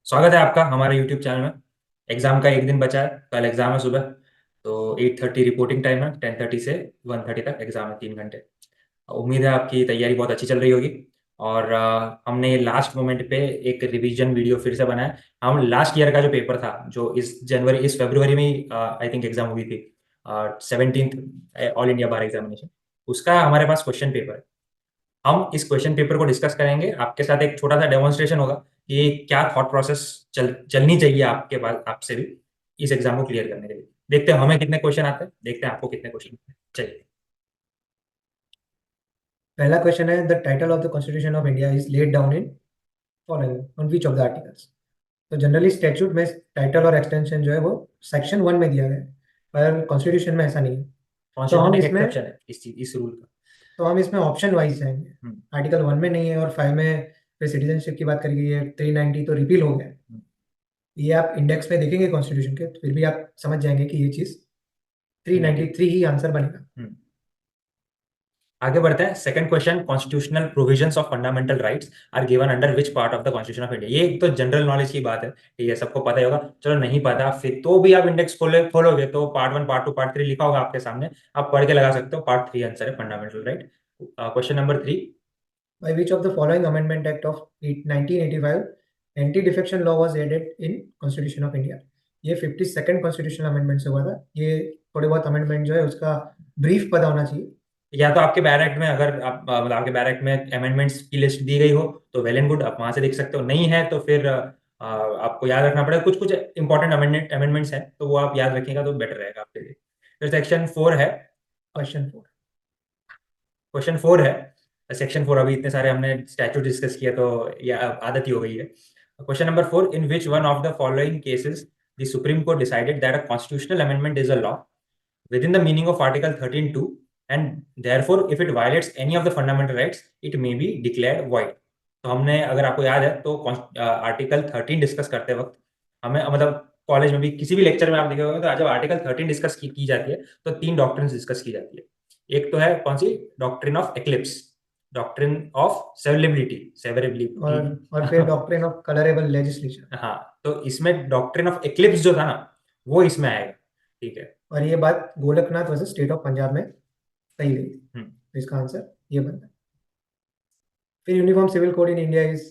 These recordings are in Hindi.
स्वागत है आपका हमारे YouTube चैनल में। एग्जाम का एक दिन बचा है, कल एग्जाम है सुबह। तो 8:30 रिपोर्टिंग टाइम है, 10:30 से 1:30 तक एग्जाम है, 3 घंटे। उम्मीद है आपकी तैयारी बहुत अच्छी चल रही होगी। और हमने लास्ट मोमेंट पे एक रिवीजन वीडियो फिर से बनाया। हम लास्ट ईयर का जो पेपर था, जो इस फरवरी में ही आई थिंक एग्जाम हुई थी, 17th ऑल इंडिया बार एग्जामिनेशन, उसका हमारे पास क्वेश्चन पेपर है। हम इस क्वेश्चन पेपर को डिस्कस करेंगे, आपके साथ एक छोटा सा डेमोन्स्ट्रेशन होगा कि क्या थॉट प्रोसेस चलनी चाहिए आपके पास, आपसे भी इस एग्जाम को क्लियर करने के लिए। देखते हैं हमें कितने क्वेश्चन आते हैं, देखते हैं आपको कितने क्वेश्चन आते हैं। चलिए। पहला क्वेश्चन है the title of the constitution of India is laid down in following on which of the articles. तो जनरली स्टैट्यूट में टाइटल और एक्सटेंशन जो है वो सेक्शन 1 में दिया गया है, पर कॉन्स्टिट्यूशन में ऐसा नहीं है। तो कॉन्स्टिट्यूशन हम में एक इसमें एक्सेप्शन है इस रूल का। ऑप्शन वाइज जाएंगे। हम्म, आर्टिकल 1 में नहीं है और 5 में फिर सिटीजनशिप की बात करी गई है, 390 तो रिपील हो गया है। हम्म, ये आप इंडेक्स में देखेंगे कॉन्स्टिट्यूशन के, तो फिर भी आप समझ जाएंगे कि ये चीज 390। 393 ही आंसर बनेगा। हम्म। आगे बढ़ते हैं। Second question, constitutional provisions of fundamental rights are given under which part of the constitution of India. ये एक तो जनरल नॉलेज की बात है, ठीक है, सबको पता ही होगा। चलो नहीं पता फिर तो भी आप इंडेक्स खोलोगे तो पार्ट 1 पार्ट 2 पार्ट 3 लिखा होगा आपके सामने, आप पढ़ के लगा सकते हो। पार्ट 3 आंसर है fundamental right. Question number 3। By which of the following Amendment Act of 1985 anti-defection law was added in Constitution of India? ये 52nd कॉन्स्टिट्यूशनल अमेंडमेंट से हुआ था। ये थोड़े बहुत अमेंडमेंट जो है उसका ब्रीफ पता होना चाहिए। या तो आपके बैरक में, अगर आप मतलब आपके बैरक में अमेंडमेंट्स की लिस्ट दी गई हो तो वेल एंड गुड, आप वहां से देख सकते हो। नहीं है तो फिर आपको याद रखना पड़ेगा। कुछ कुछ इंपॉर्टेंट अमेंडमेंट्स हैं तो वो आप याद रखिएगा तो बेटर रहेगा आपके लिए। फिर सेक्शन 4 है। क्वेश्चन 4। क्वेश्चन 4 है। सेक्शन 4, अभी इतने सारे हमने स्टैचू डिस्कस किया तो ये आदत ही हो गई है। Question number 4, in which one of the following cases the supreme court decided that a constitutional amendment is a law within the meaning of Article 13(2) and therefore if it violates any of the fundamental rights it may be declared void। तो हमने, अगर आपको याद है तो आर्टिकल 13 डिस्कस करते वक्त हमें मतलब कॉलेज में भी किसी भी लेक्चर में आप देखे होंगे तो जब आर्टिकल 13 डिस्कस की जाती है तो 3 डॉक्ट्रिन डिस्कस की जाती है। एक तो है कौन सी, doctrine of eclipse, doctrine of severability severability और फिर डॉक्ट्रिन ऑफ कलरेबल लेजिस्लेचर। हाँ, तो इसमें डॉक्ट्रिन ऑफ एक्लिप्स जो था ना, वो इसमें आएगा। ठीक है। और ये बात Golaknath versus state of Punjab में कही गई। हम्म। तो इसका आंसर ये बनता है। फिर uniform civil code in India is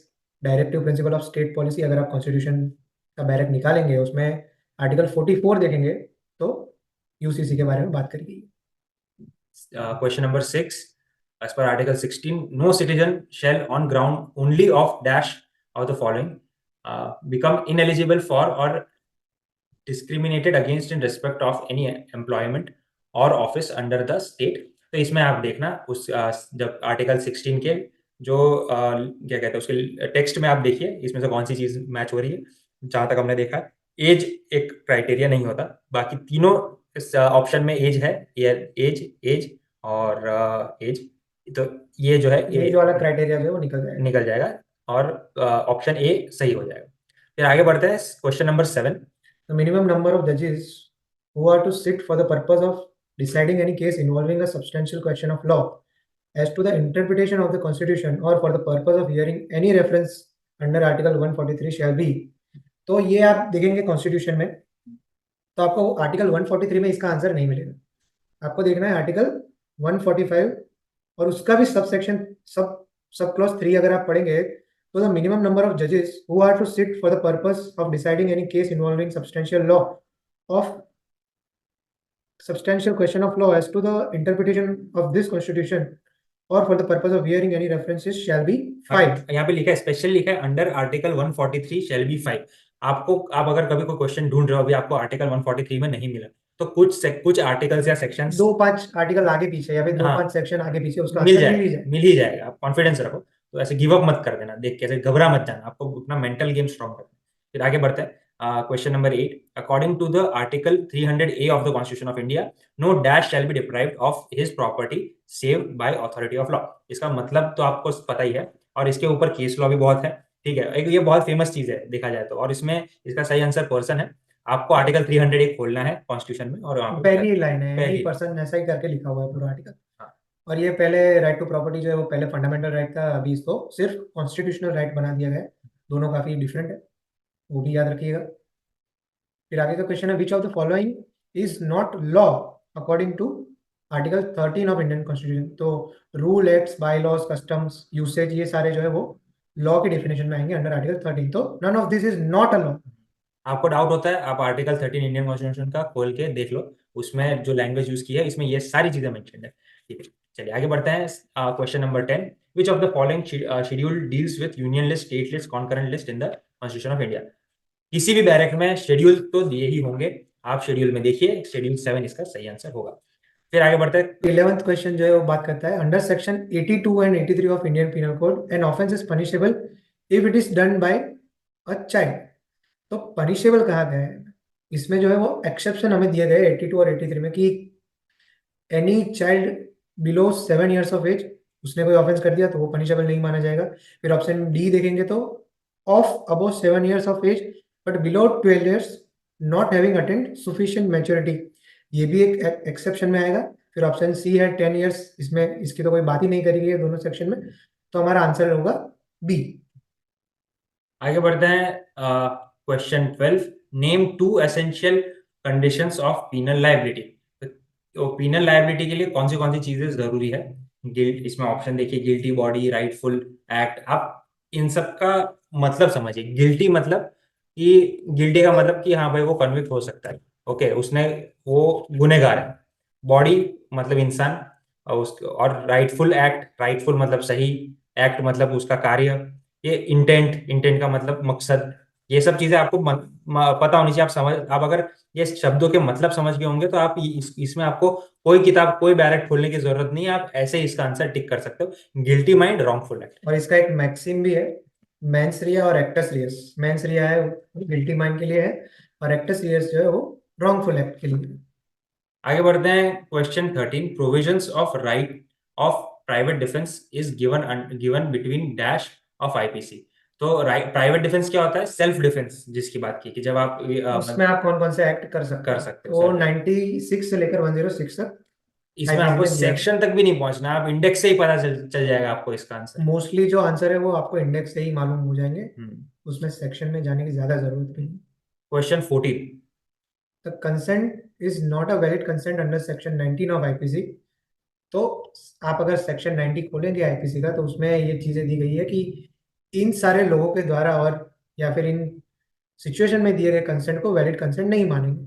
directive principle of state policy. अगर आप कॉन्स्टिट्यूशन का बैरक निकालेंगे उसमें आर्टिकल 44 देखेंगे तो यूसीसी के बारे में बात करी गई है। Question number 6, as per Article 16, no citizen shall, on ground only of dash of the following, become ineligible for or discriminated against in respect of any employment or office under the state। तो इसमें आप देखना उस जब आर्टिकल 16 के जो क्या कहते हैं उसके टेक्स्ट में आप देखिए इसमें से कौन सी चीज मैच हो रही है। जहां तक हमने देखा, एज एक क्राइटेरिया नहीं होता, बाकी तीनों इस ऑप्शन में एज है। एज एज और एज, तो ये जो है एज वाला क्राइटेरिया जो है वो निकल जाएगा। निकल जाएगा और ऑप्शन ए सही हो जाएगा। फिर आगे बढ़ते हैं। Question number 7। The minimum number of judges who are to sit for the purpose of deciding any case involving a substantial question of law as to the interpretation of the Constitution or for the purpose of hearing any reference under Article 143 shall be। तो ये आप देखेंगे कॉन्स्टिट्यूशन में तो आपको आर्टिकल 143 में इसका आंसर नहीं मिलेगा। आपको देखना है आर्टिकल 145 और उसका भी सब सेक्शन सब सब क्लॉज 3 अगर आप पढ़ेंगे तो द मिनिमम नंबर ऑफ जजेस who are to sit for the purpose of deciding any case involving substantial law of substantial question of law as to the interpretation of this constitution or for the purpose of hearing any references shall be 5। यहाँ पे लिखा है, स्पेशल लिखा है अंडर आर्टिकल 143 शैल बी 5। आपको, आप अगर कभी कोई क्वेश्चन ढूंढ रहे हो, अभी आपको आर्टिकल 143 में नहीं मिला तो कुछ आर्टिकल्स या सेक्शंस, 2-5 आर्टिकल आगे पीछे या फिर हाँ, 2-5 सेक्शन आगे पीछे उसका मिल आंसर मिल ही जाएगा, जाए। मिल ही जाएगा। आप कॉन्फिडेंस रखो, तो ऐसे गिव अप मत कर देना, देख के ऐसे घबरा मत जाना, आपको अपना मेंटल गेम स्ट्रॉन्ग करना है। फिर आगे बढ़ते हैं। Question number 8, according to the article 300A of the constitution of India no dash shall be deprived of his property save by authority of law. इसका मतलब तो आपको पता ही है और इसके ऊपर केस लॉ भी बहुत है। ठीक है, एक ये बहुत फेमस चीज है देखा जाए तो, और इसमें इसका सही आंसर पर्सन है। आपको आर्टिकल 300A खोलना है कॉन्स्टिट्यूशन में और वहां पे पहली ही लाइन है एनी पहली। पर्सन ऐसा ही करके लिखा हुआ है पूरा आर्टिकल। हाँ। और ये पहले राइट टू प्रॉपर्टी जो है वो पहले फंडामेंटल राइट था, अभी इसको सिर्फ कॉन्स्टिट्यूशनल राइट बना दिया गया है। दोनों काफी डिफरेंट है। वो भी याद रखिएगा। फिर आगे का क्वेश्चन है, which of the following is not law according to article 13 of Indian constitution. तो rule, acts, bylaws, customs, usage, ये सारे जो है वो लॉ की डेफिनेशन में आएंगे अंडर आर्टिकल 13। तो none of this is not a law. आपको डाउट होता है, आप आर्टिकल 13 इंडियन कॉन्स्टिट्यूशन का खोल के देख लो, उसमें जो लैंग्वेज यूज की है इसमें ये सारी चीजें मेंशन है। ठीक है, चलिए आगे बढ़ते हैं। Question number 10, which of the following schedule deals with union list, state list, concurrent list in the constitution of India. किसी भी बैरक में शेड्यूल तो दिए ही होंगे, आप शेड्यूल में देखिए, शेड्यूल 7 इसका सही आंसर होगा। फिर आगे बढ़ते हैं। 11th क्वेश्चन जो है वो बात करता है, under section 82 and 83 of Indian penal code an offence is punishable if it is done by a child. तो पनिशेबल कहा गया है, इसमें जो है वो एक्सेप्शन हमें दिए गए 82 और 83 में कि any child below 7 years of age, उसने कोई ऑफेंस कर दिया तो वो पनिशेबल नहीं माना जाएगा। फिर ऑप्शन डी देखेंगे तो of above 7 years of age but below 12 years not having attend sufficient maturity, ये भी एक एक्सेप्शन में आएगा। फिर ऑप्शन सी है 10 years, इसमें इसकी तो कोई बात ही नहीं करी गई है दोनों सेक्शन में, तो हमारा आंसर होगा बी। आगे बढ़ते हैं। Question 12, name two essential conditions of penal liability. तो पीनल लायबिलिटी के लिए कौन सी चीजें जरूरी है? गिल्ट, इसमें ऑप्शन देखिए, गिल्टी बॉडी, राइटफुल एक्ट। आप इन सब का मतलब समझिए। गिल्टी मतलब कि, गिल्टी का मतलब कि हाँ भाई वो कन्विक्ट हो सकता है, ओके, उसने, वो गुनहगार है। बॉडी मतलब इंसान, और उसके, और राइटफुल एक्ट, राइटफुल मतलब सही, एक्ट मतलब उसका कार्य, ये इंटेंट का मतलब मकसद। ये सब चीजें आपको पता होनी चाहिए। आप समझ, आप अगर ये शब्दों के मतलब समझ गए होंगे तो आप इसमें आपको कोई किताब, कोई बैरक खोलने की जरूरत नहीं है, आप ऐसे ही इसका आंसर टिक कर सकते हो, गिल्टी माइंड, रॉन्गफुल एक्ट। और इसका एक मैक्सिम भी है, मेंस रिया और एक्टस रियस। मेंस रिया है गिल्टी माइंड के लिए है, और एक्टस रियस जो है वो रॉन्गफुल एक्ट के लिए। आगे बढ़ते हैं। Question 13, provisions of right of private defence is given between dash of IPC. तो राइट, प्राइवेट डिफेंस क्या होता है? सेल्फ डिफेंस, जिसकी बात की कि जब आप उसमें आप कौन कौन से एक्ट कर सकते कर हो, सकते हो तो सेल्फ। 96 से लेकर 106 तक इसमें आईपीसी आपको में दिया है। सेक्शन तक भी नहीं पहुंचना, आप इंडेक्स से ही पता चल जाएगा आपको इसका आंसर। मोस्टली जो आंसर है वो आपको इंडेक्स से ही मालूम हो जाएंगे, हम्म। उसमें सेक्शन में जाने की ज्यादा जरूरत नहीं। Question 14, the consent is not a valid consent under section 19 of IPC. तो आप अगर सेक्शन 90 खोलेंगे आईपीसी का, तो उसमें ये चीजें दी गई है कि इन सारे लोगों के द्वारा और या फिर इन सिचुएशन में दिए गए कंसेंट को वैलिड कंसेंट नहीं मानेंगे।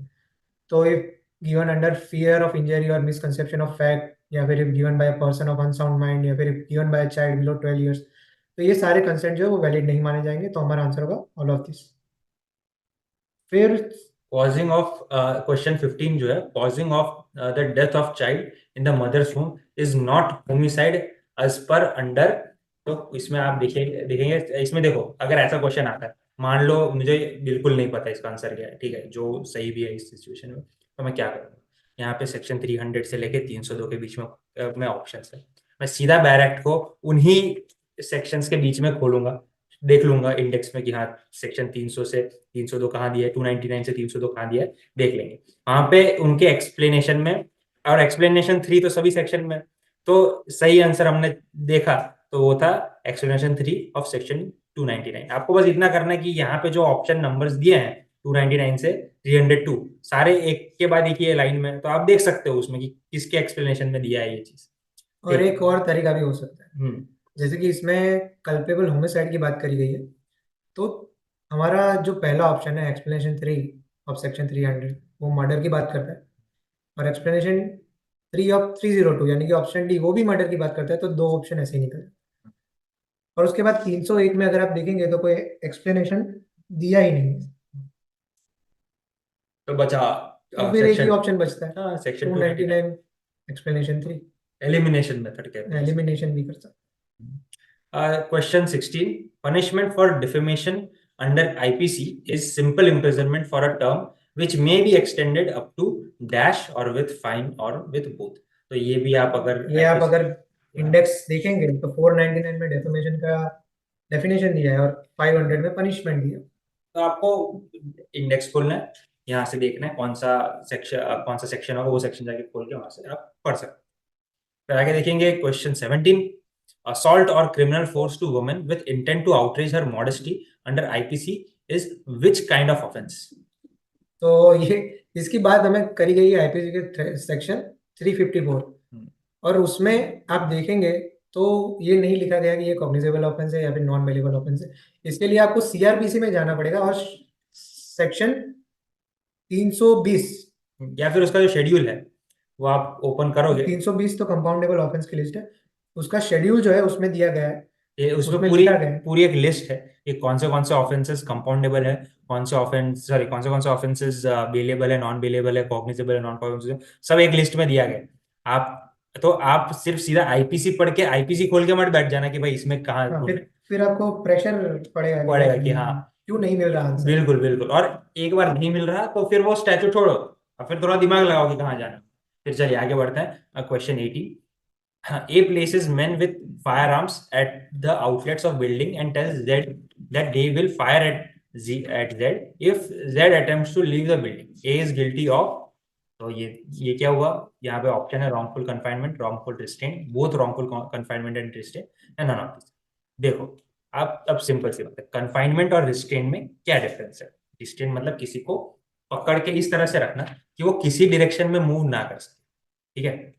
तो if given under fear of injury और मिसकंसेप्शन ऑफ फैक्ट, या फिर if given by a person of unsound mind, या फिर if given by a child below 12 years, तो ये सारे कंसेंट जो है वो वैलिड नहीं माने जाएंगे। तो हमारा आंसर होगा ऑल ऑफ दिस। फिर पॉजिंग ऑफ, क्वेश्चन 15 जो है, causing of the death of child in the mother's womb is not homicide as per under. तो इसमें आप देखिए, देखेंगे इसमें, देखो अगर ऐसा क्वेश्चन आता है, मान लो मुझे बिल्कुल नहीं पता इसका आंसर क्या है, ठीक है, जो सही भी है इस सिचुएशन में, तो मैं क्या करूँगा? यहाँ पे सेक्शन 300 से लेके 302 के बीच में ऑप्शन है, मैं सीधा बैरेक्ट को उन्हीं सेक्शंस के बीच में खोलूंगा, देख लूंगा इंडेक्स में कि हाँ सेक्शन 300 से 302 कहाँ दिया है, 299 से 302 कहाँ दिया है, देख लेंगे वहां पे उनके एक्सप्लेनेशन में। और एक्सप्लेनेशन 3 तो सभी सेक्शन में, तो सही आंसर हमने देखा, तो वो था एक्सप्लेनेशन 3 ऑफ सेक्शन 299। आपको बस इतना करना है कि यहाँ पे जो ऑप्शन नंबर्स दिए हैं 299 से 302, सारे एक के बाद एक ही लाइन में, तो आप देख सकते हो उसमें कि किसके एक्सप्लेनेशन में दिया है ये चीज। और ठीक। एक और तरीका भी हो सकता है, हम्म। जैसे कि इसमें कल्पेबल होमिसाइड की बात करी गई है, तो हमारा जो पहला ऑप्शन है एक्सप्लेनेशन 3 ऑफ सेक्शन 300, वो मर्डर की बात करता है। और एक्सप्लेनेशन 3 ऑफ 302 यानी कि ऑप्शन डी, वो भी मर्डर की बात करता है। तो दो ऑप्शन ऐसे ही निकले। और उसके बाद 301 में अगर आप देखेंगे तो कोई एक्सप्लेनेशन दिया ही नहीं है, तो बचा तो फिर एक ही सेक्शन, ऑप्शन बचता है, हाँ section two 299, 99 explanation 3। Elimination method कहते हैं इसको। एलिमिनेशन भी कर सकते Question 16, punishment for defamation under IPC is simple imprisonment for a term which may be extended up to dash or with fine or with both। तो ये भी आप अगर हैं। ये आप IPC, अगर इंडेक्स देखेंगे तो 499 में डेफिनेशन का डेफिनेशन दिया है और 500 में पनिशमेंट दिया है। तो आपको इंडेक्स खोलना है, यहाँ से देखना है कौन सा सेक्शन होगा, वो सेक्शन जाके खोल के वहां से आप पढ़ सकते हैं। फिर आगे देखेंगे question 17, assault or criminal force to woman with intent to outrage her modesty under IPC is which kind of offence. तो ये इसकी बात हमें करी गई है आईपीसी के सेक्शन 354, और उसमें आप देखेंगे तो ये नहीं लिखा गया कि ये कॉग्निजेबल ऑफेंस है या फिर नॉन बेलेबल ऑफेंस है। इसके लिए आपको सीआरपीसी में जाना पड़ेगा और सेक्शन 320, या फिर उसका जो शेड्यूल है वो आप ओपन करोगे, 320 तो कंपाउंडेबल ऑफेंस की लिस्ट है, उसका शेड्यूल जो है उसमें दिया गया है, ये उसमें उसमें पूरी लिखा गया है। पूरी एक लिस्ट है कि कौन से ऑफेंसेस कंपाउंडेबल है, कौन से ऑफेंसेस बेलेबल है, नॉन बेलेबल है, कॉग्निजेबल है, नॉन कॉग्निजेबल, सब एक लिस्ट में दिया गया है। आप सिर्फ सीधा आईपीसी पढ़ के आईपीसी खोल के मत बैठ जाना कि भाई इसमें कहाँ हाँ, फिर आपको प्रेशर पड़ेगा कि पड़ेगा भाई कि हाँ क्यों नहीं मिल रहा आंसर। बिल्कुल बिल्कुल। और एक बार नहीं मिल रहा तो फिर वो स्टैचू छोड़ो और फिर थोड़ा दिमाग लगाओ कि कहाँ जाना है। फिर चलिए आगे बढ़ते हैं, question 80। A places men with firearms at the outlets of building and tells Z that they will fire at Z if Z attempts to leave the building. A is guilty of, तो ये क्या हुआ, यहाँ पे ऑप्शन है wrongful confinement, wrongful restraint, both wrongful confinement and restraint and none of this. देखो आप अब सिंपल सी बात है, कन्फाइनमेंट और रिस्ट्रेंट में क्या डिफरेंस है। रिस्ट्रेंट मतलब किसी को पकड़ के इस तरह से रखना कि वो किसी डायरेक्शन में मूव ना कर सके, ठीक है,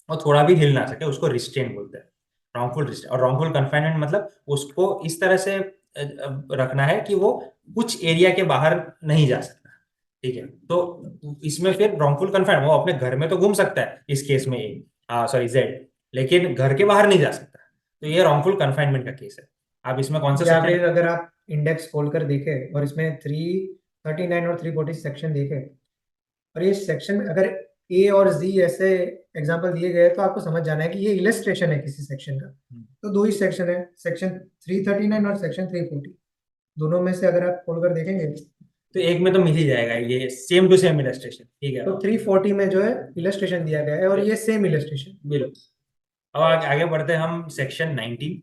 और थोड़ा भी हिल ना सके, उसको रिस्ट्रेन बोलते हैं, रॉन्गफुल रिस्ट्रेन। और रॉन्गफुल कन्फाइनमेंट मतलब उसको इस तरह से रखना है कि वो कुछ एरिया के बाहर नहीं जा सकता, ठीक है। तो इसमें फिर रॉन्गफुल कन्फाइनमेंट, वो अपने घर में तो घूम सकता है इस केस में, सॉरी जेड, लेकिन घर के बाहर नहीं जा सकता। तो ये रॉन्गफुल कन्फाइनमेंट का केस है। आप इसमें कौन सा या सेक्शन, फिर अगर आप इंडेक्स खोलकर देखें और इसमें 339 और 340 सेक्शन देखें, और ये सेक्शन अगर ए और जी ऐसे एग्जांपल दिए गए तो आपको समझ जाना है कि ये इलस्ट्रेशन है किसी सेक्शन का। तो दो ही सेक्शन है, सेक्शन 339 और सेक्शन 340, दोनों में से अगर आप खोलकर देखेंगे तो एक में तो मिल ही जाएगा, ये सेम टू सेम इलस्ट्रेशन, ठीक है। तो 340 में जो है इलस्ट्रेशन दिया गया है और ये सेम इलस्ट्रेशन। बिल्कुल। अब आगे बढ़ते हैं हम सेक्शन 19।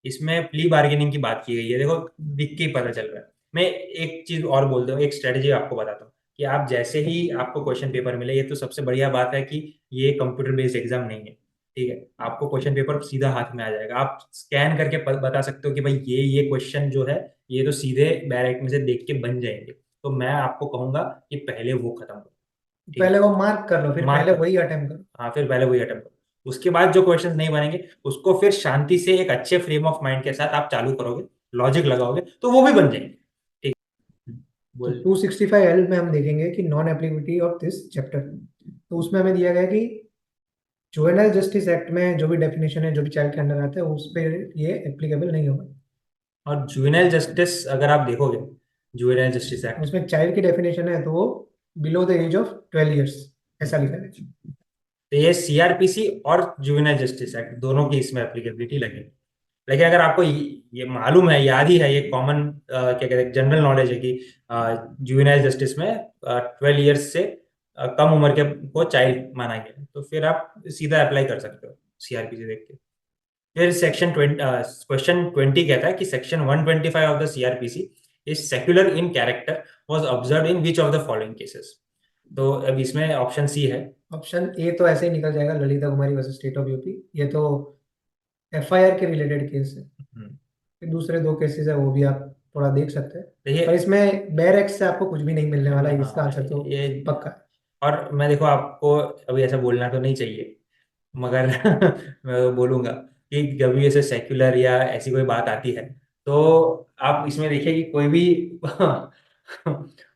इसमें प्ली बार्गेनिंग की बात की गई है। देखो दिख के ही पता चल रहा है। मैं एक चीज और बोल दूं, एक स्ट्रेटजी आपको बताता हूँ कि आप जैसे ही आपको क्वेश्चन पेपर मिले, ये तो सबसे बढ़िया बात है कि ये कंप्यूटर बेस्ड एग्जाम नहीं है, ठीक है। आपको क्वेश्चन पेपर सीधा हाथ में आ जाएगा, आप स्कैन करके बता सकते हो कि भाई ये क्वेश्चन जो है ये तो सीधे डायरेक्ट में से देख के बन जाएंगे। तो मैं आपको कहूंगा कि पहले वो खत्म करो, ठीक पहले है। वो मार्क कर लो, फिर मार्क पहले करो, वही अटेम्प्ट करो। हाँ फिर पहले वही अटेम्प्ट करो। उसके बाद जो क्वेश्चंस नहीं बनेंगे उसको फिर शांति से एक अच्छे फ्रेम ऑफ माइंड के साथ आप चालू करोगे, लॉजिक लगाओगे तो वो भी बन जाएंगे, ठीक है। तो बोल। 265L में हम देखेंगे कि non applicability of this chapter, तो उसमें हमें दिया गया कि जुवेनाइल जस्टिस एक्ट में जो भी डेफिनेशन है, जो भी चाइल्ड के अंडर आता है, उस पर ये एप्लीकेबल नहीं होगा। और जुवेनाइल जस्टिस अगर आप देखोगे, जुवेनाइल जस्टिस एक्ट, उसमें चाइल्ड की डेफिनेशन है तो वो below the age of 12 years ऐसा लिखा है। तो ये सीआरपीसी और जुवेनाइल जस्टिस एक्ट दोनों की इसमें एप्लीकेबिलिटी लगेगी। लेकिन अगर आपको ये मालूम है, याद ही है, ये कॉमन क्या कहते हैं जनरल नॉलेज है कि जुवेनाइल जस्टिस में 12 ईयर्स से कम उम्र के को चाइल्ड माना गया है, तो फिर आप सीधा अप्लाई कर सकते हो सीआरपीसी देख के। फिर सेक्शन 20, क्वेश्चन 20 कहता है कि section 125 of the CrPC is secular in character was observed in which of the following cases. तो अब इसमें ऑप्शन सी है। ऑप्शन ए तो ऐसे ही निकल जाएगा, ललिता कुमारी वर्सेस स्टेट ऑफ यूपी, ये तो एफआईआर के रिलेटेड केस है। फिर दूसरे दो केसेस है वो भी आप थोड़ा देख सकते हैं, देखिए पर इसमें बेयर एक्ट से आपको कुछ भी नहीं मिलने वाला है, इसका हाँ आंसर तो ये, पक्का है। और मैं देखो आपको अभी ऐसा बोलना तो नहीं चाहिए, मगर मैं तो बोलूंगा कि जब भी ऐसे सेक्युलर या ऐसी कोई बात आती है तो आप इसमें देखिए कि कोई भी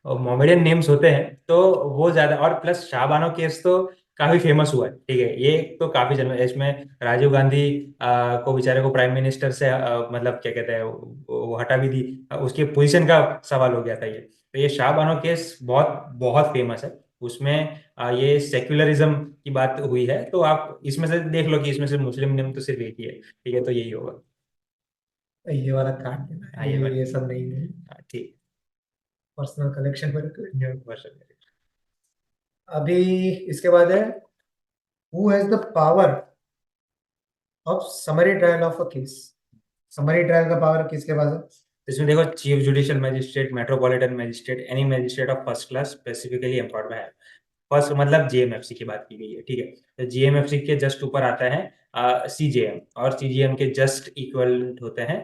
मोमेडियन नेम्स होते हैं तो वो ज्यादा, और प्लस शाहबानो केस तो काफी फेमस हुआ है, ठीक है। ये तो काफी जन्म इसमें राजीव गांधी को बेचारे को प्राइम मिनिस्टर से मतलब क्या कहते हैं वो हटा भी दी, उसकी पोजीशन का सवाल हो गया था ये। तो ये शाहबानो केस बहुत बहुत फेमस है। उसमें ये सेक्युलरिज्म की बात हुई है, तो आप इसमें से देख लो कि इसमें से मुस्लिम नेम तो सिर्फ एक ही है, ठीक है, तो यही होगा। ये वाला काट देना हाँ है, ये ये बात, सब नहीं है, हाँ ठीक पर्सनल कलेक्शन पर। है, वर्षन। अभी इसके बाद है, who has the power of summary trial of a case. Summary trial का पावर किसके पास है? तो इसमें देखो chief judicial magistrate, metropolitan magistrate, any magistrate of first class specifically empowered bye, first मतलब जीएमएफसी की बात की गई है, ठीक है। तो जीएमएफसी के जस्ट ऊपर आता है सीजेएम, और सीजेएम के जस्ट इक्वल होते हैं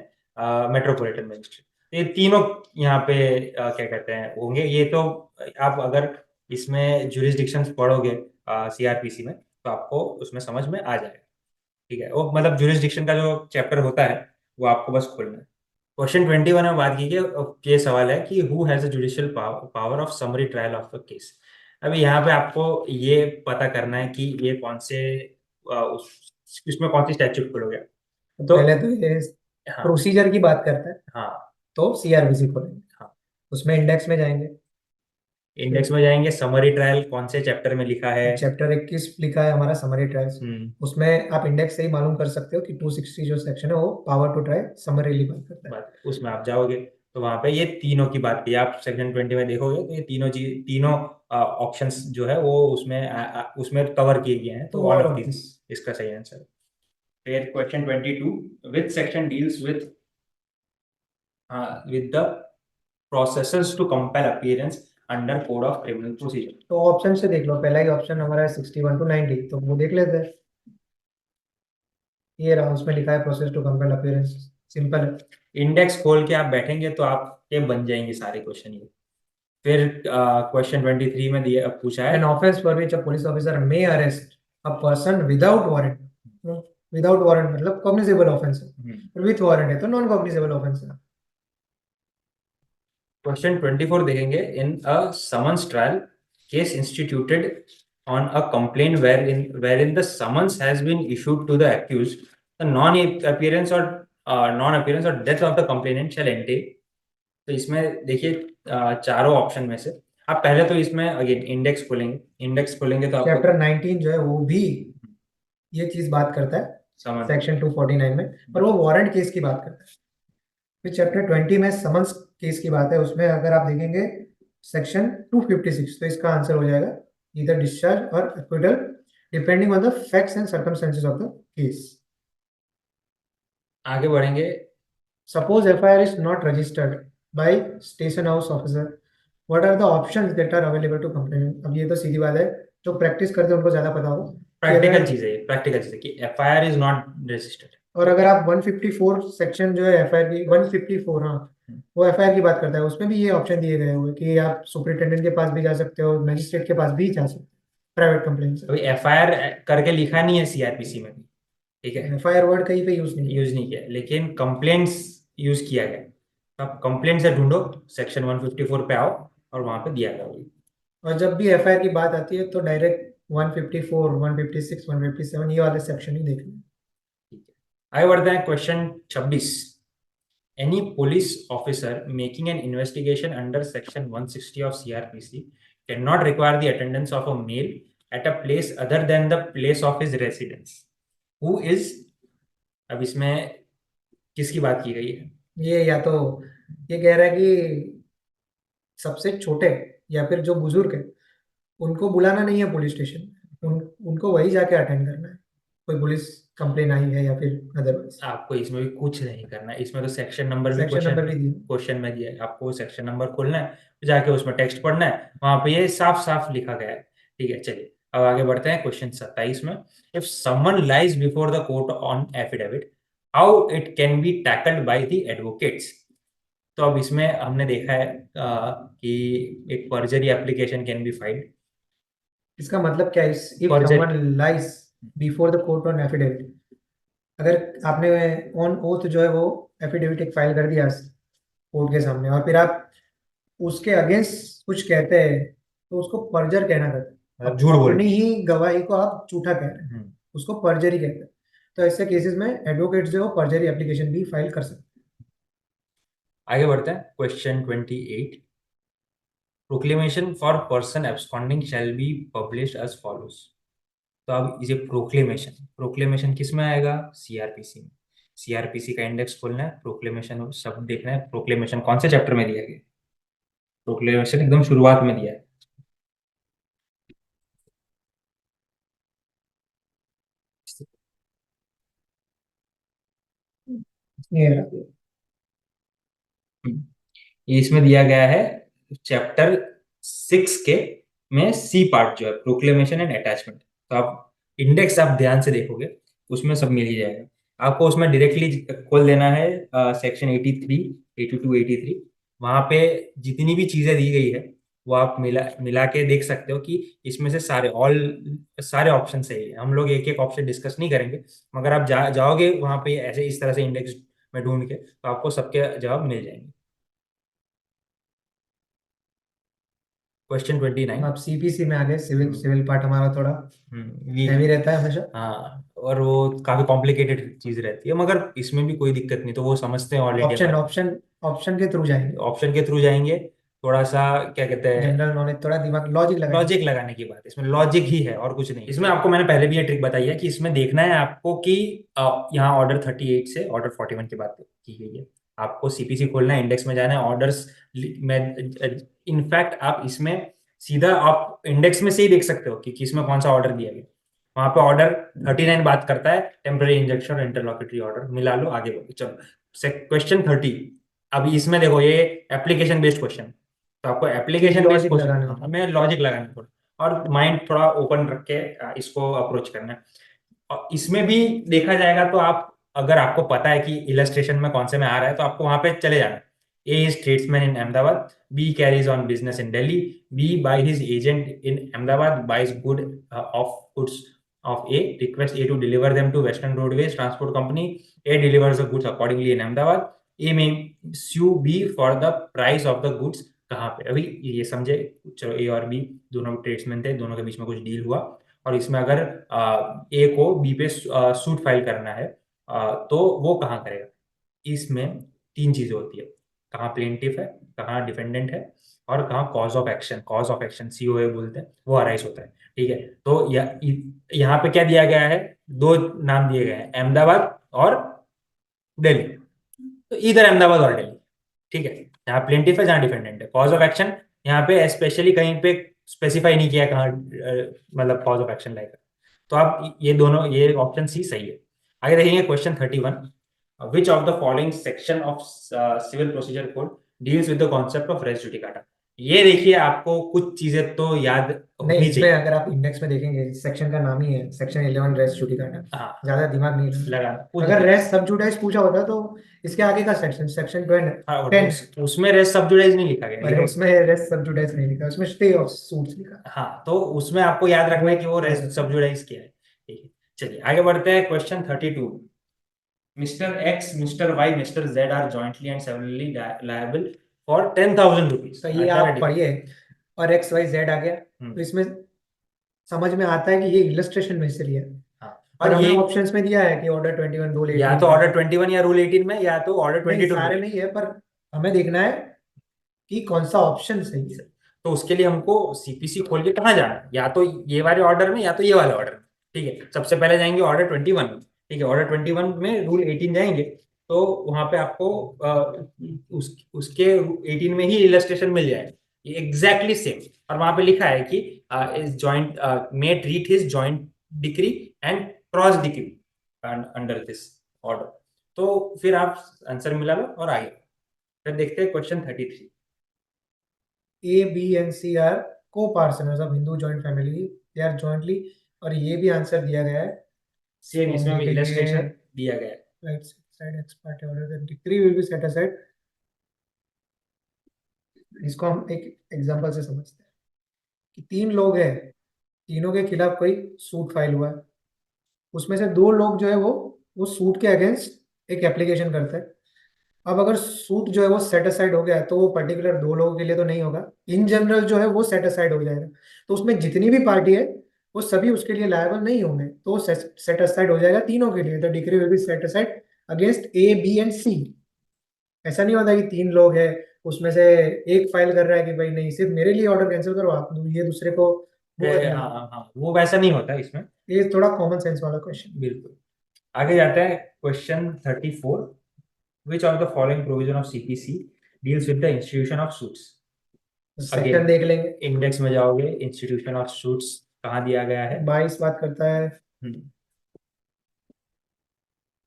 मेट्रोपॉलिटन मजिस्ट्रेट। ये तीनों यहाँ पे क्या कहते हैं होंगे। ये तो आप अगर इसमें जुरिस्डिक्शंस पढ़ोगे सीआरपीसी में, तो आपको उसमें समझ में आ जाएगा। ठीक है, वो मतलब जुरिस्डिक्शन का जो चैप्टर होता है वो आपको बस खोलना है। क्वेश्चन 21 में बात की कि ये सवाल है कि who has a judicial power of summary trial of the case. अभी यहाँ पे आपको ये पता करना है कि ये कौन से इसमें कौन सी स्टैट्यूट खोलोगे। तो तो पहले तो ये हाँ प्रोसीजर की बात करता है, हाँ तो सीआरपीसी खोलेंगे, हाँ, उसमें इंडेक्स में जाएंगे। इंडेक्स में जाएंगे, समरी ट्रायल कौन से चैप्टर में लिखा है। चैप्टर 21 लिखा है हमारा समरी ट्रायल्स। हम्म, उसमें आप इंडेक्स से ही मालूम कर सकते हो कि 260 जो सेक्शन है वो पावर टू ट्राई समरीली बात करता है। बात उसमें आप जाओगे तो वहां पे ये तीनों की बात की आप सेक्शन 20 में देखोगे तो ये तीनों चीज, तीनों ऑप्शंस जो है वो उसमें कवर किए गए हैं। तो तो all all of of these this. इसका सही आंसर है। फिर question 22, which section deals with the processes to compel appearance under code of criminal procedure. तो ऑप्शन से देख लो, पहला ही ऑप्शन हमारा है 61 to 90, तो वो देख लेते हैं। ये रहा, उसमें लिखा है process to compel appearance, simple है। इंडेक्स खोल के आप बैठेंगे तो आपके बन जाएंगे सारे क्वेश्चन ये। फिर क्वेश्चन 23 में दिया पूछा है। An offence for which a police officer may arrest a person without warrant. Without warrant मतलब कॉग्निजेबल ऑफेंस है, और विथ वारंट है तो नॉन कॉग्निजेबल ऑफेंस है। क्वेश्चन 24 देखेंगे, in a summons trial case instituted on a complaint wherein the summons has been issued to the accused, the non appearance or death of the complainant shall entail। तो इसमें देखिए चारों ऑप्शन में से आप पहले तो इसमें अगेन इंडेक्स खोलेंगे तो आपको चैप्टर 19 जो है वो भी ये चीज बात करता है, समझ सेक्शन 249 में, पर वो वारंट केस की बात करता है। फिर चैप्टर 20 में समन्स केस की बात है, उसमें अगर आप देखेंगे सेक्शन 256, तो इसका आंसर हो जाएगा इधर डिस्चार्ज और acquittal depending on the facts and circumstances of the case. आगे बढ़ेंगे। Suppose FIR is not registered by station house officer, what are the options that are available to complainant. अब ये तो सीधी बात है, जो प्रैक्टिस करते हैं उनको ज्यादा पता होगा कि प्रैक्टिकल अगर, चीज है, प्रैक्टिकल चीज है कि एफआईआर इज नॉट रजिस्टर्ड। और अगर आप 154 सेक्शन जो है एफआईआर की, 154, हाँ, वो एफआईआर की बात करता है, उसमें भी ये ऑप्शन दिए गए हुए कि आप सुपरिटेंडेंट के पास भी जा सकते हो, मजिस्ट्रेट के पास भी जा सकते हो प्राइवेट कंप्लेन से। अभी एफआईआर करके लिखा नहीं है सीआरपीसी में भी, ठीक है, एफआईआर वर्ड कहीं पे यूज नहीं है। यूज नहीं किया, लेकिन कंप्लेंट्स यूज किया गया। तो आप कंप्लेंट से ढूंढो, सेक्शन 154 पे आओ और वहां पे दिया गया होगी। और जब भी एफआईआर की बात आती है तो डायरेक्ट 154, 156, 157 ये वाले सेक्शन ही देखना है। ठीक है, आगे बढ़ते हैं। Question 26, any police officer making an investigation under section 160 of CRPC cannot require the attendance of a male at a place other than the place of his residence, who is। अब इसमें किसकी बात की गई है। ये या तो ये कह रहा है कि सबसे छोटे या फिर जो बुजुर्ग है उनको बुलाना नहीं है पुलिस स्टेशन, उनको वही जाके अटेंड करना है, कोई पुलिस कंप्लेन आई है या फिर अदरवाइज। आपको इसमें भी कुछ नहीं करना है, इसमें तो सेक्शन नंबर भी सेक्शन क्वेश्चन नंबर भी दिए। क्वेश्चन में दिया है। आपको सेक्शन नंबर खोलना है, फिर जाके उसमें टेक्स्ट पढ़ना है, वहां पे ये साफ साफ लिखा गया है। ठीक है, चलिए अब आगे बढ़ते हैं। क्वेश्चन 27 में, if someone lies before the court on affidavit, how it can be tackled by the advocates. तो अब इसमें हमने देखा है कि एक perjury application can be filed. इसका मतलब क्या है, if perjury, someone lies before the court on affidavit, अगर आपने ऑन ओथ जो है वो एफिडेविट एक फाइल कर दिया कोर्ट के सामने, और फिर आप उसके अगेंस्ट कुछ कहते हैं, तो उसको पर्जर कहना कहते हैं। झूठ बोल। अपनी ही गवाही को आप झूठा कह रहे हैं, उसको पर्जरी कहते हैं। तो ऐसे केसेस में एडवोकेट जो है पर्जरी एप्लीकेशन भी फाइल कर सकते आगे बढ़ते हैं। Question 28, proclamation for person absconding shall be published as follows. तो अब ये प्रोक्लेमेशन, प्रोक्लेमेशन किस में आएगा, सीआरपीसी में। सीआरपीसी का इंडेक्स खोलना है, प्रोक्लेमेशन सब देखना है। प्रोक्लेमेशन कौन से चैप्टर में दिया गया, प्रोक्लेमेशन एकदम शुरुआत में दिया है। हैं। ये रहा। ये इसमें दिया गया है चैप्टर 6 के में सी पार्ट जो है प्रोक्लेमेशन एंड अटैचमेंट। तो आप इंडेक्स आप ध्यान से देखोगे उसमें सब मिल ही जाएगा। आपको उसमें डायरेक्टली खोल देना है सेक्शन 83, 82, 83। वहां पे जितनी भी चीजें दी गई है वो आप मिला मिला के देख सकते हो कि इसमें से सारे ऑप्शन सही है। हम लोग एक एक ऑप्शन डिस्कस नहीं करेंगे, मगर आप जाओगे वहां पे ऐसे इस तरह से इंडेक्स में ढूंढ के, तो आपको सबके जवाब मिल जाएंगे। क्वेश्चन 29। आप सीपीसी में आ गए, सिविल सिविल पार्ट हमारा थोड़ा वीक। हैवी रहता है हमेशा। हाँ, और वो काफी कॉम्प्लिकेटेड चीज रहती है, मगर इसमें भी कोई दिक्कत नहीं, तो वो समझते हैं ऑल इंडिया ऑप्शन का। ऑप्शन ऑप्शन के थ्रू जाएंगे। ऑप्शन के थ्रू जाएंगे। थोड़ा सा क्या कहते हैं, जनरल नॉलेज, थोड़ा दिमाग लॉजिक लगाएंगे। लॉजिक लगाने की बात, इसमें लॉजिक ही है और कुछ नहीं। इसमें आपको मैंने पहले भी ये ट्रिक बताई है कि इसमें देखना है आपको कि यहाँ ऑर्डर 38 से ऑर्डर 41 की बात की गई है। आपको सीपीसी खोलना है, इंडेक्स में जाना है, ऑर्डर्स में। इनफैक्ट आप इसमें सीधा आप इंडेक्स में से ही देख सकते हो कि किसमें कौन सा ऑर्डर दिया गया। वहां पे ऑर्डर 39 बात करता है टेम्पररी इंजेक्शन और इंटरलॉकेटरी ऑर्डर, मिला लो, आगे बढ़ो, चलो। क्वेश्चन 30। अभी इसमें देखो, ये एप्लीकेशन बेस्ड क्वेश्चन, तो आपको एप्लीकेशन बेस्ड लॉजिक क्वेश्चन लगाने होते हैं। हमें लॉजिक लगाना थोड़ा, और माइंड थोड़ा ओपन रख के इसको अप्रोच करना है। और इसमें भी देखा जाएगा तो आप, अगर आपको पता है कि इलस्ट्रेशन में कौन से में आ रहा है, तो आपको वहां पे चले जाना। A is tradesman in Ahmedabad, B carries on business in Delhi, B by his agent in Ahmedabad buys goods of A, request A to deliver them to Western Roadways Transport Company. A delivers the goods accordingly in Ahmedabad. A may sue B for the price of the goods। कहाँ पे, अभी ये समझे, चलो ए और बी दोनों ट्रेड्समैन थे, दोनों के बीच में कुछ डील हुआ, और इसमें अगर ए को बी पे सूट फाइल करना है, तो वो कहाँ करेगा। इसमें तीन चीजें होती है, कहाँ प्लेंटिफ है, कहाँ डिफेंडेंट है, और कहाँ कॉज ऑफ एक्शन सीओए बोलते हैं, वो अराइज होता है। ठीक है, तो यहाँ पे क्या दिया गया है, दो नाम दिए गए हैं, अहमदाबाद और दिल्ली। तो इधर अहमदाबाद और दिल्ली। ठीक है, यहाँ प्लेंटिफ है, जहाँ डिफेंडेंट है। कॉज ऑफ एक्शन यहाँ पे स्पेशली कहीं पे स्पेसिफाई नहीं किया है कहाँ, मतलब कॉज ऑफ एक्शन लाएगा। तो आप ये दोनों, ये ऑप्शन सी सही है। आगे देखेंगे question 31। Which of the following section of civil procedure code deals with the concept of res judicata. ये देखिए, आपको कुछ चीजें तो याद नहीं, होनी इसमें चाहिए। अगर आप इंडेक्स में देखेंगे, सेक्शन का नाम ही है सेक्शन 11 रेस जुडिकाटा। हाँ, ज्यादा दिमाग नहीं लगाना। लगा पूछ अगर लीजिए। रेस सब जुडाइज पूछा होता तो इसके आगे का सेक्शन सेक्शन हाँ, और 10। उसमें रेस सब्जुडाइज नहीं लिखा गया, अरे लेकिन उसमें रेस सब जुडाइज नहीं लिखा, उसमें स्टे ऑफ सूट्स लिखा। हाँ, तो उसमें आपको याद रखना वो है कि वो याद रेस्ट रखना। सब्जुडाइज किया है। ठीक है, चलिए आगे बढ़ते हैं। Question 32। Mister X, mister Y, mister Z are jointly and severally liable for 10,000 rupees. तो ये अच्छा, आप पढ़िए, और एक्स वाई जेड आ गया, तो इसमें समझ में आता है कि ये इलस्ट्रेशन में से लिया है। हाँ, और और हमें ये ऑप्शंस में दिया है कि ऑर्डर 21 रूल या 18 तो में। ऑर्डर 21 या रूल 18 में, या तो ऑर्डर नहीं, 22 सारे रूल। में ही है, पर हमें देखना है कि कौन सा ऑप्शन सही है। तो उसके लिए हमको सीपीसी खोल के कहाँ जाना है, या तो ये वाले ऑर्डर में या तो ये वाले ऑर्डर में। ठीक है, सबसे पहले जाएंगे ऑर्डर 21 में। ठीक है, ऑर्डर 21 में रूल 18 जाएंगे, तो वहां पे आपको उसके 18 में ही इलस्ट्रेशन मिल जाएगा, ये एग्जैक्टली सेम। और वहां पे लिखा है कि is joint may treat his joint decree and cross decree under this order. तो फिर आप आंसर मिला लो और आगे फिर देखते हैं question 33। A B and C are copartners of Hindu joint family, they are jointly. और ये भी आंसर दिया गया है। सेम, तो हम इसमें भी देखेंगे, इलस्ट्रेशन दिया गया है। Right side x part order decree will be set aside. इसको हम एक एग्जांपल से समझते हैं कि तीन लोग हैं, तीनों के खिलाफ कोई सूट फाइल हुआ है। उसमें से दो लोग जो है वो सूट के अगेंस्ट एक एप्लीकेशन करते हैं। अब अगर सूट जो है वो सेट असाइड हो गया, तो वो पर्टिकुलर दो लोगों के लिए तो नहीं होगा, इन जनरल जो है वो सेट असाइड हो जाएगा। तो उसमें जितनी भी पार्टी है वो सभी उसके लिए लायबल नहीं होंगे, तो वो सेट असाइड हो जाएगा तीनों के लिए। The decree will be set aside against A B and C. ऐसा नहीं होता कि तीन लोग हैं, उसमें से एक फाइल कर रहा है कि भाई नहीं, सिर्फ मेरे लिए ऑर्डर कैंसिल करो, आप ये दूसरे को वो करना हाँ है। हाँ हाँ, वो वैसा नहीं होता इसमें। ये थोड़ा कॉमन सेंस वाला क्वेश्चन। बिल्कुल। आगे जाते हैं question 34। Which of the following provision of CPC deals with the institution of suits. Section again देख लेंगे। इंडेक्स में जाओगे, इंस्टीट्यूशन ऑफ सूट्स कहाँ दिया गया है। 22 बात करता है। हम्म।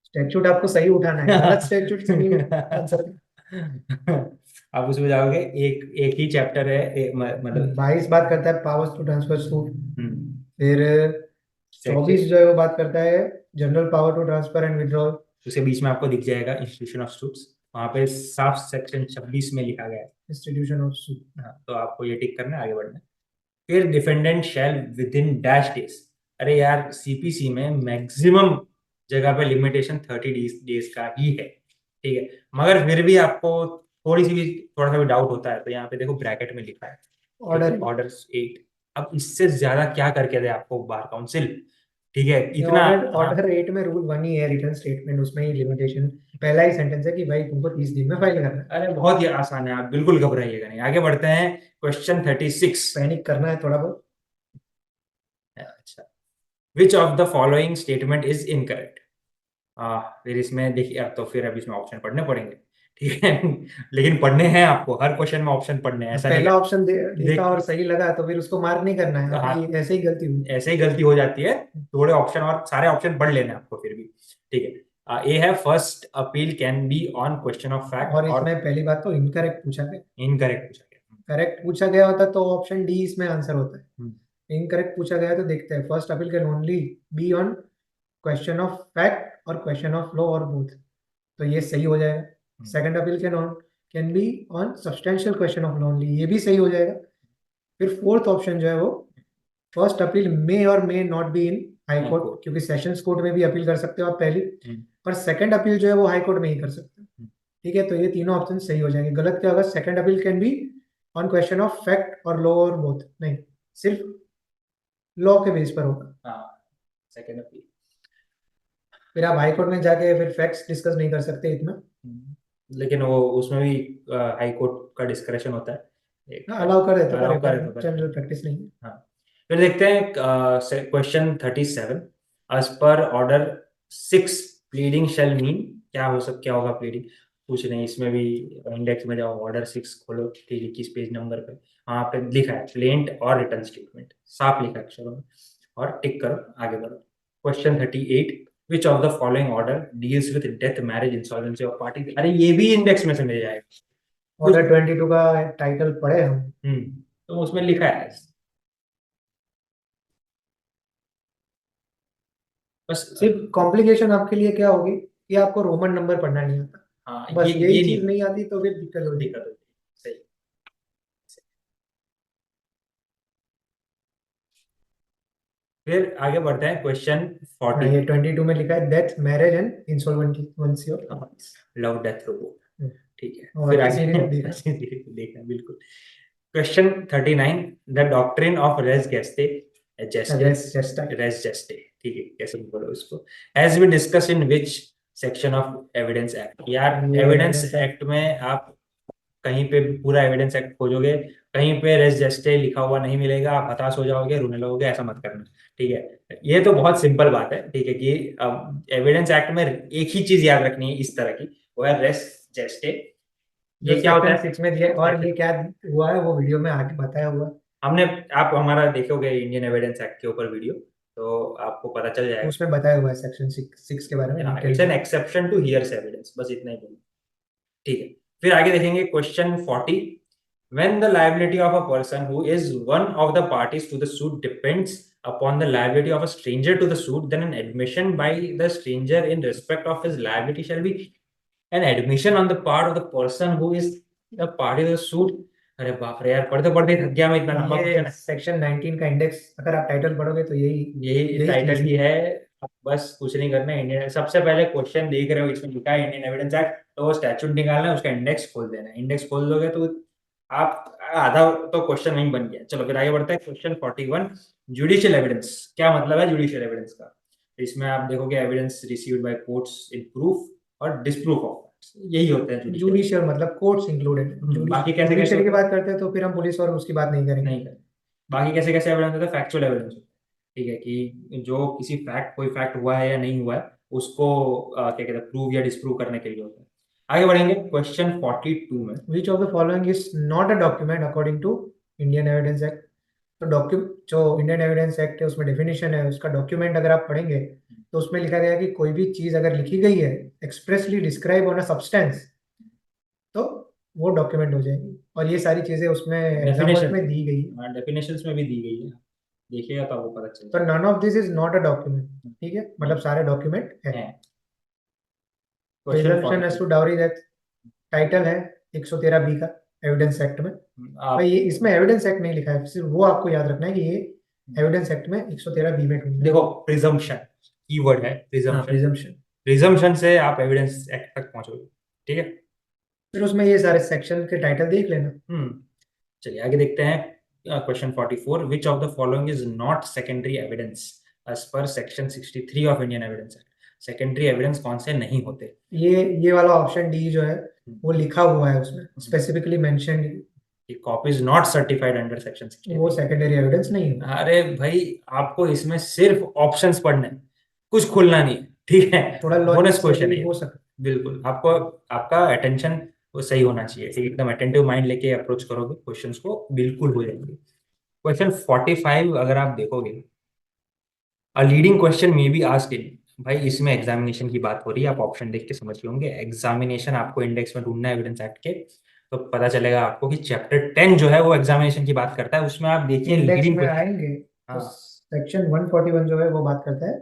स्टैट्यूट आपको सही उठाना है, गलत स्टैट्यूट से नहीं आंसर। आप उसमें जाओगे, एक एक ही चैप्टर है, मतलब 22 बात करता है पावर्स टू ट्रांसफर सूट। हम्म, फिर 24 जो है वो बात करता है general power to transfer and withdrawal. उसके बीच में आपको दिख जाएगा इंस्टीट्यूशन ऑफ सूट्स, वहां पे साफ सेक्शन 26 में लिखा गया है। Institution of suit. हाँ, तो आपको ये टिक करना है, आगे बढ़ना है। फिर defendant shall within dash days. अरे यार, सीपीसी में मैक्सिमम जगह पे लिमिटेशन 30 डेज का ही है, ठीक है। मगर फिर भी आपको थोड़ा सा भी डाउट होता है, तो यहाँ पे देखो ब्रैकेट में लिखा है ऑर्डर ऑर्डर 8। अब इससे ज्यादा क्या करके दे आपको बार काउंसिल, ठीक है, इतना। ऑर्डर हाँ, ऑर्डर 8 में रूल 1 ही है, रिटर्न स्टेटमेंट, उसमें ही लिमिटेशन पहला ही सेंटेंस है कि भाई तुमको 30 दिन में फाइल करना है। अरे बहुत ही आसान है, आप बिल्कुल घबराइएगा नहीं। आगे बढ़ते हैं, क्वेश्चन 36। पैनिक करना है थोड़ा बहुत। अच्छा, विच of the following statement is incorrect. फिर इसमें देखिए, अब तो फिर अभी इसमें ऑप्शन पढ़ने पड़ेंगे, ठीक है। लेकिन पढ़ने हैं आपको, हर क्वेश्चन में ऑप्शन पढ़ने हैं, ऐसा नहीं पहला ऑप्शन देखा और देख। सही लगा तो फिर उसको मार्क नहीं करना है, हाँ, आपकी ऐसे ही गलती हुई। ऐसे ही गलती हो जाती है, थोड़े ऑप्शन और सारे ऑप्शन पढ़ लेने हैं आपको फिर भी, ठीक है। ए है first appeal can be on question of fact और और इसमें पहली बात तो इनकरेक्ट पूछा गया। इनकरेक्ट पूछा गया। करेक्ट पूछा गया होता तो ऑप्शन डी इसमें आंसर होता है। हम्म, इनकरेक्ट पूछा गया है तो देखते हैं, first appeal can only be on question of fact और क्वेश्चन ऑफ लॉ और बोथ, तो ये सही हो जाएगा। Second appeal can be on substantial question of law only, ये भी सही हो जाएगा। फिर फोर्थ ऑप्शन जो है वो फर्स्ट अपील मे और may not be in high High court, court। क्योंकि सेशंस कोर्ट में भी अपील कर सकते हो आप पहली, हम्म, पर सेकंड अपील जो है वो हाई कोर्ट में ही कर सकते हो। ठीक है, तो ये तीनों ऑप्शन सही हो जाएंगे। गलत क्या होगा, second appeal can be on question of fact और लॉ और बोथ, नहीं सिर्फ लॉ के बेस पर होगा। हाँ, सेकंड अपील। फिर आप हाई कोर्ट में जाके फिर फैक्ट्स डिस्कस नहीं कर सकते इतना, लेकिन वो उसमें भी हाई कोर्ट का डिस्क्रेशन होता है, एक अलाउ कर देते पर अलाउ करे तो करे। जनरल प्रैक्टिस नहीं है। हाँ, फिर देखते हैं question 37। As per order 6 pleading shall mean, क्या होगा प्लीडिंग, कुछ नहीं। इसमें भी इंडेक्स में जाओ, ऑर्डर 6 खोलो, ठीक है, 21 पेज नंबर पे, वहां पे लिखा है प्लेंट और रिटर्न स्टेटमेंट, साफ लिखा है अक्षरों में, और टिक करो, आगे बढ़ो। Question 38, which of the following order deals with death, marriage, insolvency of party. अरे ये भी इंडेक्स में से मिल जाएगा कुछ। ऑर्डर 22 का टाइटल पढ़े हम। तो उसमें लिखा है बस। सिर्फ कॉम्प्लिकेशन आपके लिए क्या होगी कि आपको रोमन नंबर पढ़ना नहीं आता, हाँ, बस यही ये नहीं चीज नहीं आती तो फिर दिक्कत होगी। दिक्कत होती है, सही। फिर आगे बढ़ते हैं, क्वेश्चन हाँ, 40। ये 22 में लिखा है death marriage and insolvency of. Love death robot, ठीक है। और फिर किसी ने देखा आगे देखना बिल्कुल। Question 39, the doctrine of res gestae, rest just res gestae, ठीक है, कैसे भी बोलो इसको, as we discuss in which section of evidence act. यार, ये एविडेंस evidence है। एक्ट में आप कहीं पे भी पूरा एविडेंस एक्ट खोजोगे, कहीं पे रेस जेस्टे लिखा हुआ नहीं मिलेगा, आप हताश हो जाओगे, रोने लगोगे, ऐसा मत करना, ठीक है। ये तो बहुत सिंपल बात है, ठीक है, कि एविडेंस एक्ट में एक ही चीज याद रखनी है इस तरह की, वो है रेस जेस्टे। जो ये क्या होता सेक्शन है, 6 में दिया है, और ये क्या हुआ है वो वीडियो में आगे बताया हुआ है। हमने, आप हमारा देखोगे इंडियन एविडेंस एक्ट के ऊपर वीडियो, तो आपको पता चल जाएगा। उसमें बताया हुआ है सेक्शन 6 के बारे में हाँ, डिटेल इट्स एन में। एक्सेप्शन टू हियर्स एविडेंस, बस इतना ही बोलो, ठीक है। फिर आगे देखेंगे question 40, when the liability of a person who is one of the parties to the suit depends upon the liability of a stranger to the suit, then an admission by the stranger in respect of his liability shall be an admission on the part of the person who is the party to the suit। अरे बाप रे यार, पढ़ते पढ़ते थक गया मैं, इतना लंबा क्वेश्चन ये है। सेक्शन 19 का इंडेक्स, अगर आप टाइटल पढ़ोगे तो यही यही यही टाइटल चीज ही है। बस कुछ नहीं करना है, इंडियन सबसे पहले क्वेश्चन देख रहे हो, इसमें लिखा है इंडियन एविडेंस एक्ट, तो वो स्टैट्यूट निकालना है, उसका इंडेक्स खोल देना है। इंडेक्स खोल दोगे तो आप आधा तो क्वेश्चन नहीं बन गया। चलो फिर आगे बढ़ते हैं, क्वेश्चन 41, जुडिशियल एविडेंस। क्या मतलब है जुडिशियल एविडेंस का, इसमें आप देखोगे evidence received by courts in proof और डिसप्रूफ ऑफ फैक्ट्स, यही होते हैं जुडिशियल। जुडिशियल मतलब कोर्ट्स इंक्लूडेड। बाकी कैसे कैसे जुडिशियल की होता है, बात करते हैं तो फिर हम पुलिस और उसकी बात नहीं करेंगे। नहीं करें। बाकी कैसे कैसे एविडेंस होता है, फैक्चुअल एविडेंस होता है, ठीक है, कि जो किसी फैक्ट, कोई फैक्ट हुआ है या नहीं हुआ है, उसको क्या कहते हैं, प्रूव या डिसप्रूव करने के लिए होता है। आगे बढ़ेंगे, क्वेश्चन 42 में, which of the following is not a document according to Indian Evidence Act. तो डॉक्यूमेंट जो इंडियन एविडेंस एक्ट है उसमें डेफिनेशन है उसका, डॉक्यूमेंट अगर आप पढ़ेंगे तो उसमें लिखा गया है कि कोई भी चीज अगर लिखी गई है expressly describe on a substance तो वो डॉक्यूमेंट हो जाएगी, और ये सारी चीजें उसमें एग्जाम्पल्स डेफिनेशन, में दी गई है। डेफिनेशंस में भी दी गई है। देखिएगा तो आपको पता चल तो none of this is not a document, ठीक है, मतलब सारे डॉक्यूमेंट है। जाएगा। Question presumption as 42। To dowry death, title है 113 बी का एविडेंस एक्ट में। आप भाई ये इसमें एविडेंस एक्ट नहीं लिखा है, सिर्फ वो आपको याद रखना है कि ये एविडेंस एक्ट में 113 बी में ढूंढना है। देखो, प्रिजम्पशन कीवर्ड है, हाँ, प्रिजम्पशन। प्रिजम्पशन। प्रिजम्पशन से आप एविडेंस एक्ट तक पहुंचोगे, ठीक है। फिर उसमें ये सारे सेक्शन के टाइटल देख लेना। चलिए आगे देखते हैं। Question 44, which of the following is not secondary evidence as per section 63 of Indian Evidence Act. Secondary evidence कौन से नहीं होते? ये वाला ऑप्शन डी जो है वो लिखा हुआ है उसमें specifically mentioned, copy is not certified under section 63। वो सेकेंडरी एविडेंस नहीं है। अरे भाई, आपको इसमें सिर्फ ऑप्शंस पढ़ने हैं, कुछ खुलना नहीं है, ठीक है। थोड़ा बोनस लॉजिक से क्वेश्चन भी है ये। हो सकता बिल्कुल, आपको आपका अटेंशन वो सही होना चाहिए, एकदम अटेंटिव माइंड लेके अप्रोच करोगे क्वेश्चंस को, बिल्कुल हो जाएंगे। क्वेश्चन 45 अगर आप देखोगे, a leading question may be asked in, भाई इसमें एग्जामिनेशन की बात हो रही है, आप ऑप्शन देख के समझ गए होंगे। एग्जामिनेशन आपको इंडेक्स में ढूंढना है एविडेंस एक्ट के, तो पता चलेगा आपको कि चैप्टर 10 जो है वो एग्जामिनेशन की बात करता है, उसमें आप देखिए इंडेक्स लीडिंग में क्वेश्चन। आएंगे तो हाँ। सेक्शन 141 जो है वो बात करता है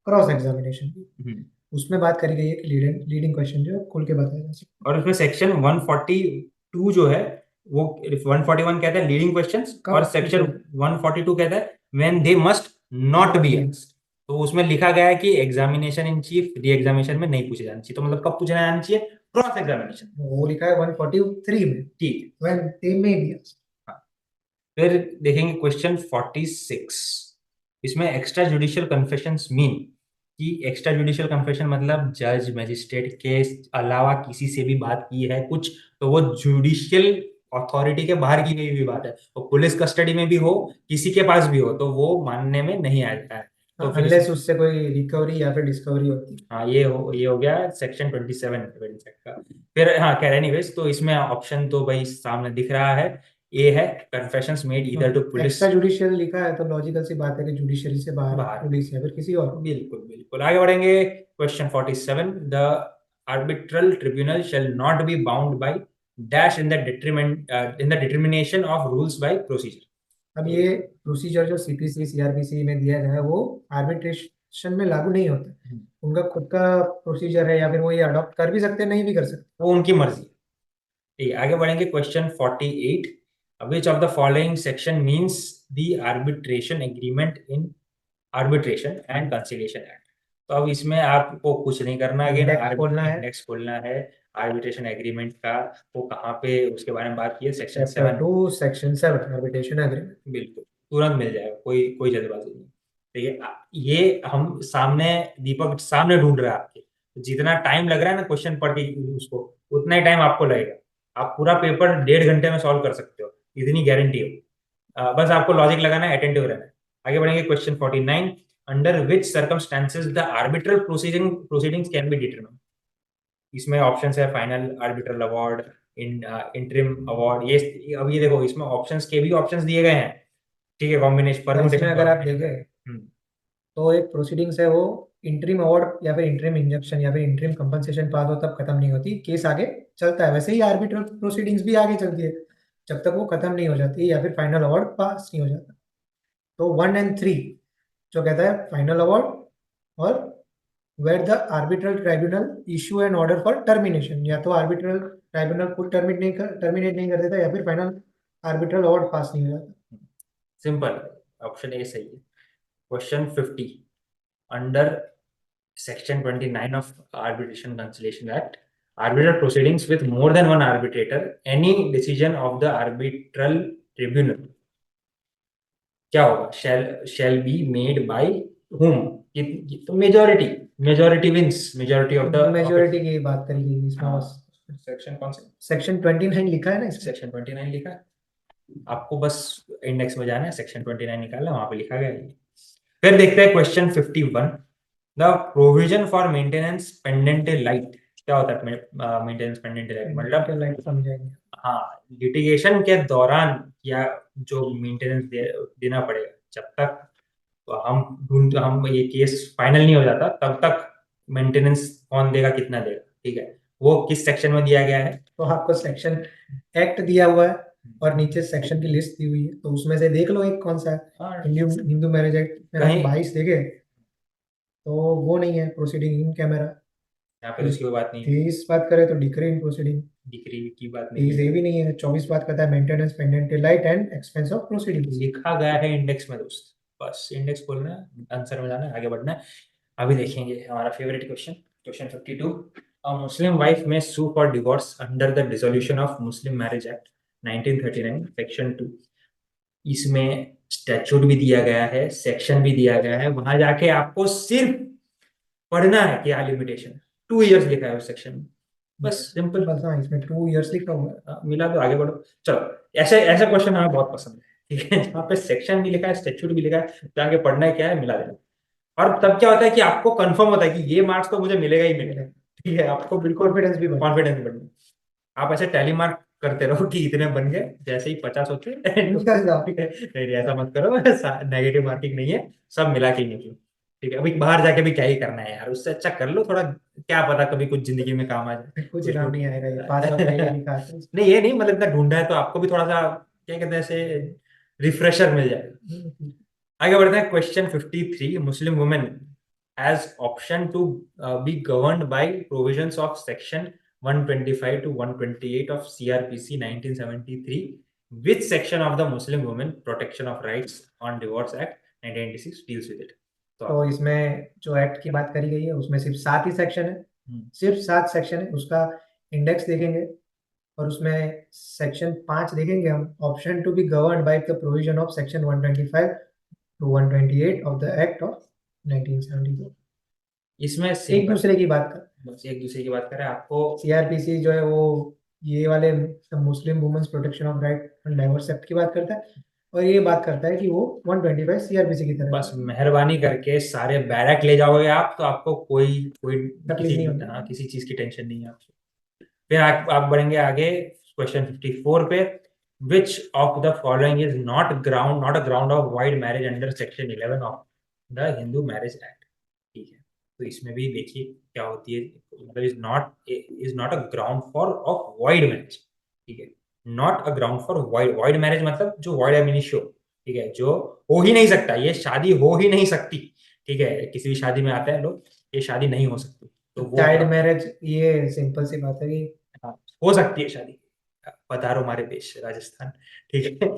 क्रॉस एग्जामिनेशन की। उसमें बात करी गई है कि लीडिंग क्वेश्चन जो है खुल के बताया जा सकता और उसमें सेक्शन 142 जो है वो, 141 कहता है लीडिंग क्वेश्चंस, कब और सेक्शन 142 कहता है when they must not be asked. तो उसमें लिखा गया है कि examination in chief re examination में नहीं पूछे जाने चाहिए, तो मतलब कब पूछे जाना चाहिए? Cross examination. वो लिखा है 143 में, ठीक व्हेन दे मे बी। है। फिर देखेंगे क्वेश्चन 46, इसमें एक्स्ट्रा जुडिशियल कन्फेशंस मीन, कि एक्स्ट्रा जुडिशियल कन्फेशन मतलब जज मजिस्ट्रेट के अलावा किसी से भी बात की है कुछ, तो वो जुडिशियल अथॉरिटी के बाहर की गई हुई बात है, तो पुलिस कस्टडी में भी हो, किसी के पास भी हो, तो वो मानने में नहीं आता है। तो फिर अनलेस उससे कोई रिकवरी या फिर डिस्कवरी होती है। हाँ, ये हो गया सेक्शन 27 एविडेंस एक्ट का। फिर हाँ खैर एनीवेज, तो इसमें ऑप्शन तो भाई सामने दिख रहा है, ए है confessions made either to police. Extra judicial लिखा है तो लॉजिकल सी बात है कि जुडिशरी से बाहर बाहर। पुलिस या फिर किसी और। बिल्कुल बिल्कुल, आगे बढ़ेंगे। Question 47, the arbitral tribunal shall not be bound by dash in the determination of rules by procedure. अब ये प्रोसीजर जो सीपीसी सीआरपीसी में दिया गया है वो आर्बिट्रेशन में लागू नहीं होता। उनका खुद का प्रोसीजर है, या फिर वो ये अडॉप्ट कर भी सकते हैं, नहीं भी कर सकते। वो उनकी मर्जी है। ठीक है, आगे बढ़ेंगे। Question 48, which of the following section means the arbitration agreement in arbitration and conciliation act. तो अब इसमें आपको कुछ नहीं करना, अगेन इंडेक्स खोलना है, इंडेक्स खोलना है आर्बिट्रेशन एग्रीमेंट का, वो कहाँ पे उसके बारे में बात की है, section chapter 7। 2 section 7 arbitration agreement. बिल्कुल, तुरंत मिल जाएगा, कोई कोई जल्दबाजी नहीं। ठीक है, ये हम सामने, दीपक सामने ढूंढ रहा है आपके, तो जितना टाइम लग रहा है ना क्वेश्चन पढ़ के उसको, उतना ही टाइम आपको लगेगा। आप पूरा पेपर 1.5 घंटे में सॉल्व कर सकते हो, इतनी गारंटी हो। बस आपको लॉजिक लगाना है, अटेंटिव रहना है। आगे बढ़ेंगे। Question 49, under which circumstances the arbitral proceedings can be determine. इसमें ऑप्शन है final arbitral award, interim award. ये अब ये देखो, इसमें ऑप्शंस के भी ऑप्शंस दिए गए हैं, ठीक है, कॉम्बिनेशन इसमें परमुटेशन अगर आप देखें तो एक प्रोसीडिंग्स है वो इंटरिम अवार्ड या फिर इंटरिम इंजंक्शन या फिर इंटरिम कंपनसेशन पास हो तब खत्म नहीं होती, केस आगे चलता है। वैसे ही आर्बिट्रल प्रोसीडिंग्स भी आगे चलती है जब तक वो खत्म नहीं हो जाती या फिर फाइनल अवार्ड पास नहीं हो जाता। तो 1 और 3 जो कहता है फाइनल अवार्ड, और where the arbitral tribunal issue an order for termination, या तो आर्बिट्रल ट्राइब्यूनल खुद टर्मिनेट नहीं कर देता या फिर फाइनल आर्बिट्रल अवार्ड पास नहीं हो जाता। सिंपल, ऑप्शन ए सही है। Question 50, under section 29 of arbitration conciliation act, arbitral proceedings with more than one arbitrator, any decision of the arbitral tribunal क्या होगा? shall be made by whom? तो majority wins, majority of the majority की बात करी गई इसमें हाँ। बस। सेक्शन कौन से? सेक्शन 29 लिखा है ना इसमें। सेक्शन 29 लिखा है, आपको बस इंडेक्स में जाना है, सेक्शन 29 निकालना, वहां पे लिखा गया है। फिर देखते हैं question 51, the provision for maintenance pendant light. क्या होता है मेंटेनेंस पेंडेंट लाइट? मतलब लाइट समझाएंगे। हाँ, लिटिगेशन के दौरान या जो मेंटेनेंस देना पड़ेगा, जब तक तो हम ये केस फाइनल नहीं हो जाता तब तक मेंटेनेंस कौन देगा, कितना देगा, ठीक है, वो किस सेक्शन में दिया गया है? तो आपको सेक्शन एक्ट दिया हुआ है और नीचे सेक्शन की लिस्ट दी हुई है, तो उसमें से देख लो एक कौन सा है। हाँ, हिंदू हिंदू मैरिज एक्ट में हम कहीं 22 देखे तो वो नहीं है प्रोसीडिंग इन कैमरा। यहाँ पे तो उसकी कोई बात नहीं है, 23 बात करें तो डिक्री इन प्रोसीडिंग। डिग्री की बात नहीं 23 है। ये भी नहीं है। 24 बात करता है maintenance pendant light and expense of proceedings. लिखा गया है इंडेक्स में दोस्त, बस इंडेक्स खोलना है, आंसर में जाना है, आगे बढ़ना है। अभी देखेंगे हमारा favourite question, question 52। A Muslim wife may sue for divorce under the dissolution of Muslim marriage act 1939 section 2। इसमें स्टैट्यूट भी दिया गया है, सेक्शन भी दिया गया है, वहां जाके आपको सिर्फ पढ़ना है क्या लिमिटेशन। 2 इयर्स लिखा है उस सेक्शन में, बस सिंपल। बस हाँ, इसमें 2 इयर्स लिखा हुआ है। मिला तो आगे बढ़ो। चलो, ऐसे ऐसा क्वेश्चन हमें बहुत पसंद है, ठीक है, जहाँ पे सेक्शन भी लिखा है, स्टैट्यूट भी लिखा है, जाके पढ़ना है क्या है, मिला देना। और तब क्या होता है कि आपको कंफर्म होता है कि ये मार्क्स तो मुझे मिलेगा ही मिलेगा, ठीक है, आपको बिल्कुल कॉन्फिडेंस भी बढ़ता है। कॉन्फिडेंस भी बढ़ना। आप ऐसे टैली मार्क करते रहो कि इतने बन गए, जैसे ही 50 होते हैं निकल जाओ। नहीं नहीं, ऐसा मत करो, नेगेटिव मार्किंग नहीं है, सब मिला के ही निकलो, ठीक है। अभी बाहर जाके भी क्या ही करना है यार, उससे अच्छा कर लो थोड़ा, क्या पता कभी कुछ जिंदगी में काम आ जाए। कुछ काम नहीं आएगा, ये पास आउट नहीं लिखा है। नहीं ये नहीं, मतलब इतना ढूंढा है तो आपको भी थोड़ा सा क्या कहते हैं ऐसे रिफ्रेशर मिल जाएगा। आगे बढ़ते हैं, question 53। Muslim women has option to be governed by provisions of section 125 to 128 of CRPC 1973. Which section of the Muslim Women Protection of Rights on Divorce Act 1986 deals with it? तो इसमें जो एक्ट की बात करी गई है उसमें सिर्फ 7 ही सेक्शन है, सिर्फ 7 सेक्शन है। उसका इंडेक्स देखेंगे और उसमें सेक्शन 5 देखेंगे हम, option to be governed by the provision of section 125 to 128 of the act of 1972। इसमें एक सिंपल, दूसरे की बात कर, बस एक दूसरे की बात करें आपको। सीआरपीसी जो है वो ये वाले Muslim women's protection of right and divorce act की बात करता है, और ये बात करता है कि वो 125 सीआरपीसी की तरह बस मेहरबानी करके सारे बैरक ले जाओगे आप, तो आपको कोई कोई तकलीफ नहीं होगी। किसी चीज की टेंशन नहीं है आपको। फिर आप बढ़ेंगे आगे क्वेश्चन 54 पे। विच of the following is not a ground of wide marriage under section 11 of the Hindu marriage act, ठीक है। तो इसमें भी देखिए क्या होती है, मतलब is not a ground for of wide marriage, ठीक है। Not a ground for wide marriage मतलब जो वाइड एमिनिशियो, ठीक है, जो हो ही नहीं सकता, ये शादी हो ही नहीं सकती, ठीक है। किसी भी शादी में आते हैं लोग, ये शादी नहीं हो सकती, तो वो चाइल्ड मैरिज ये सिंपल सी बात है कि हाँ, हो सकती है शादी, पधारो हमारे देश राजस्थान, ठीक है।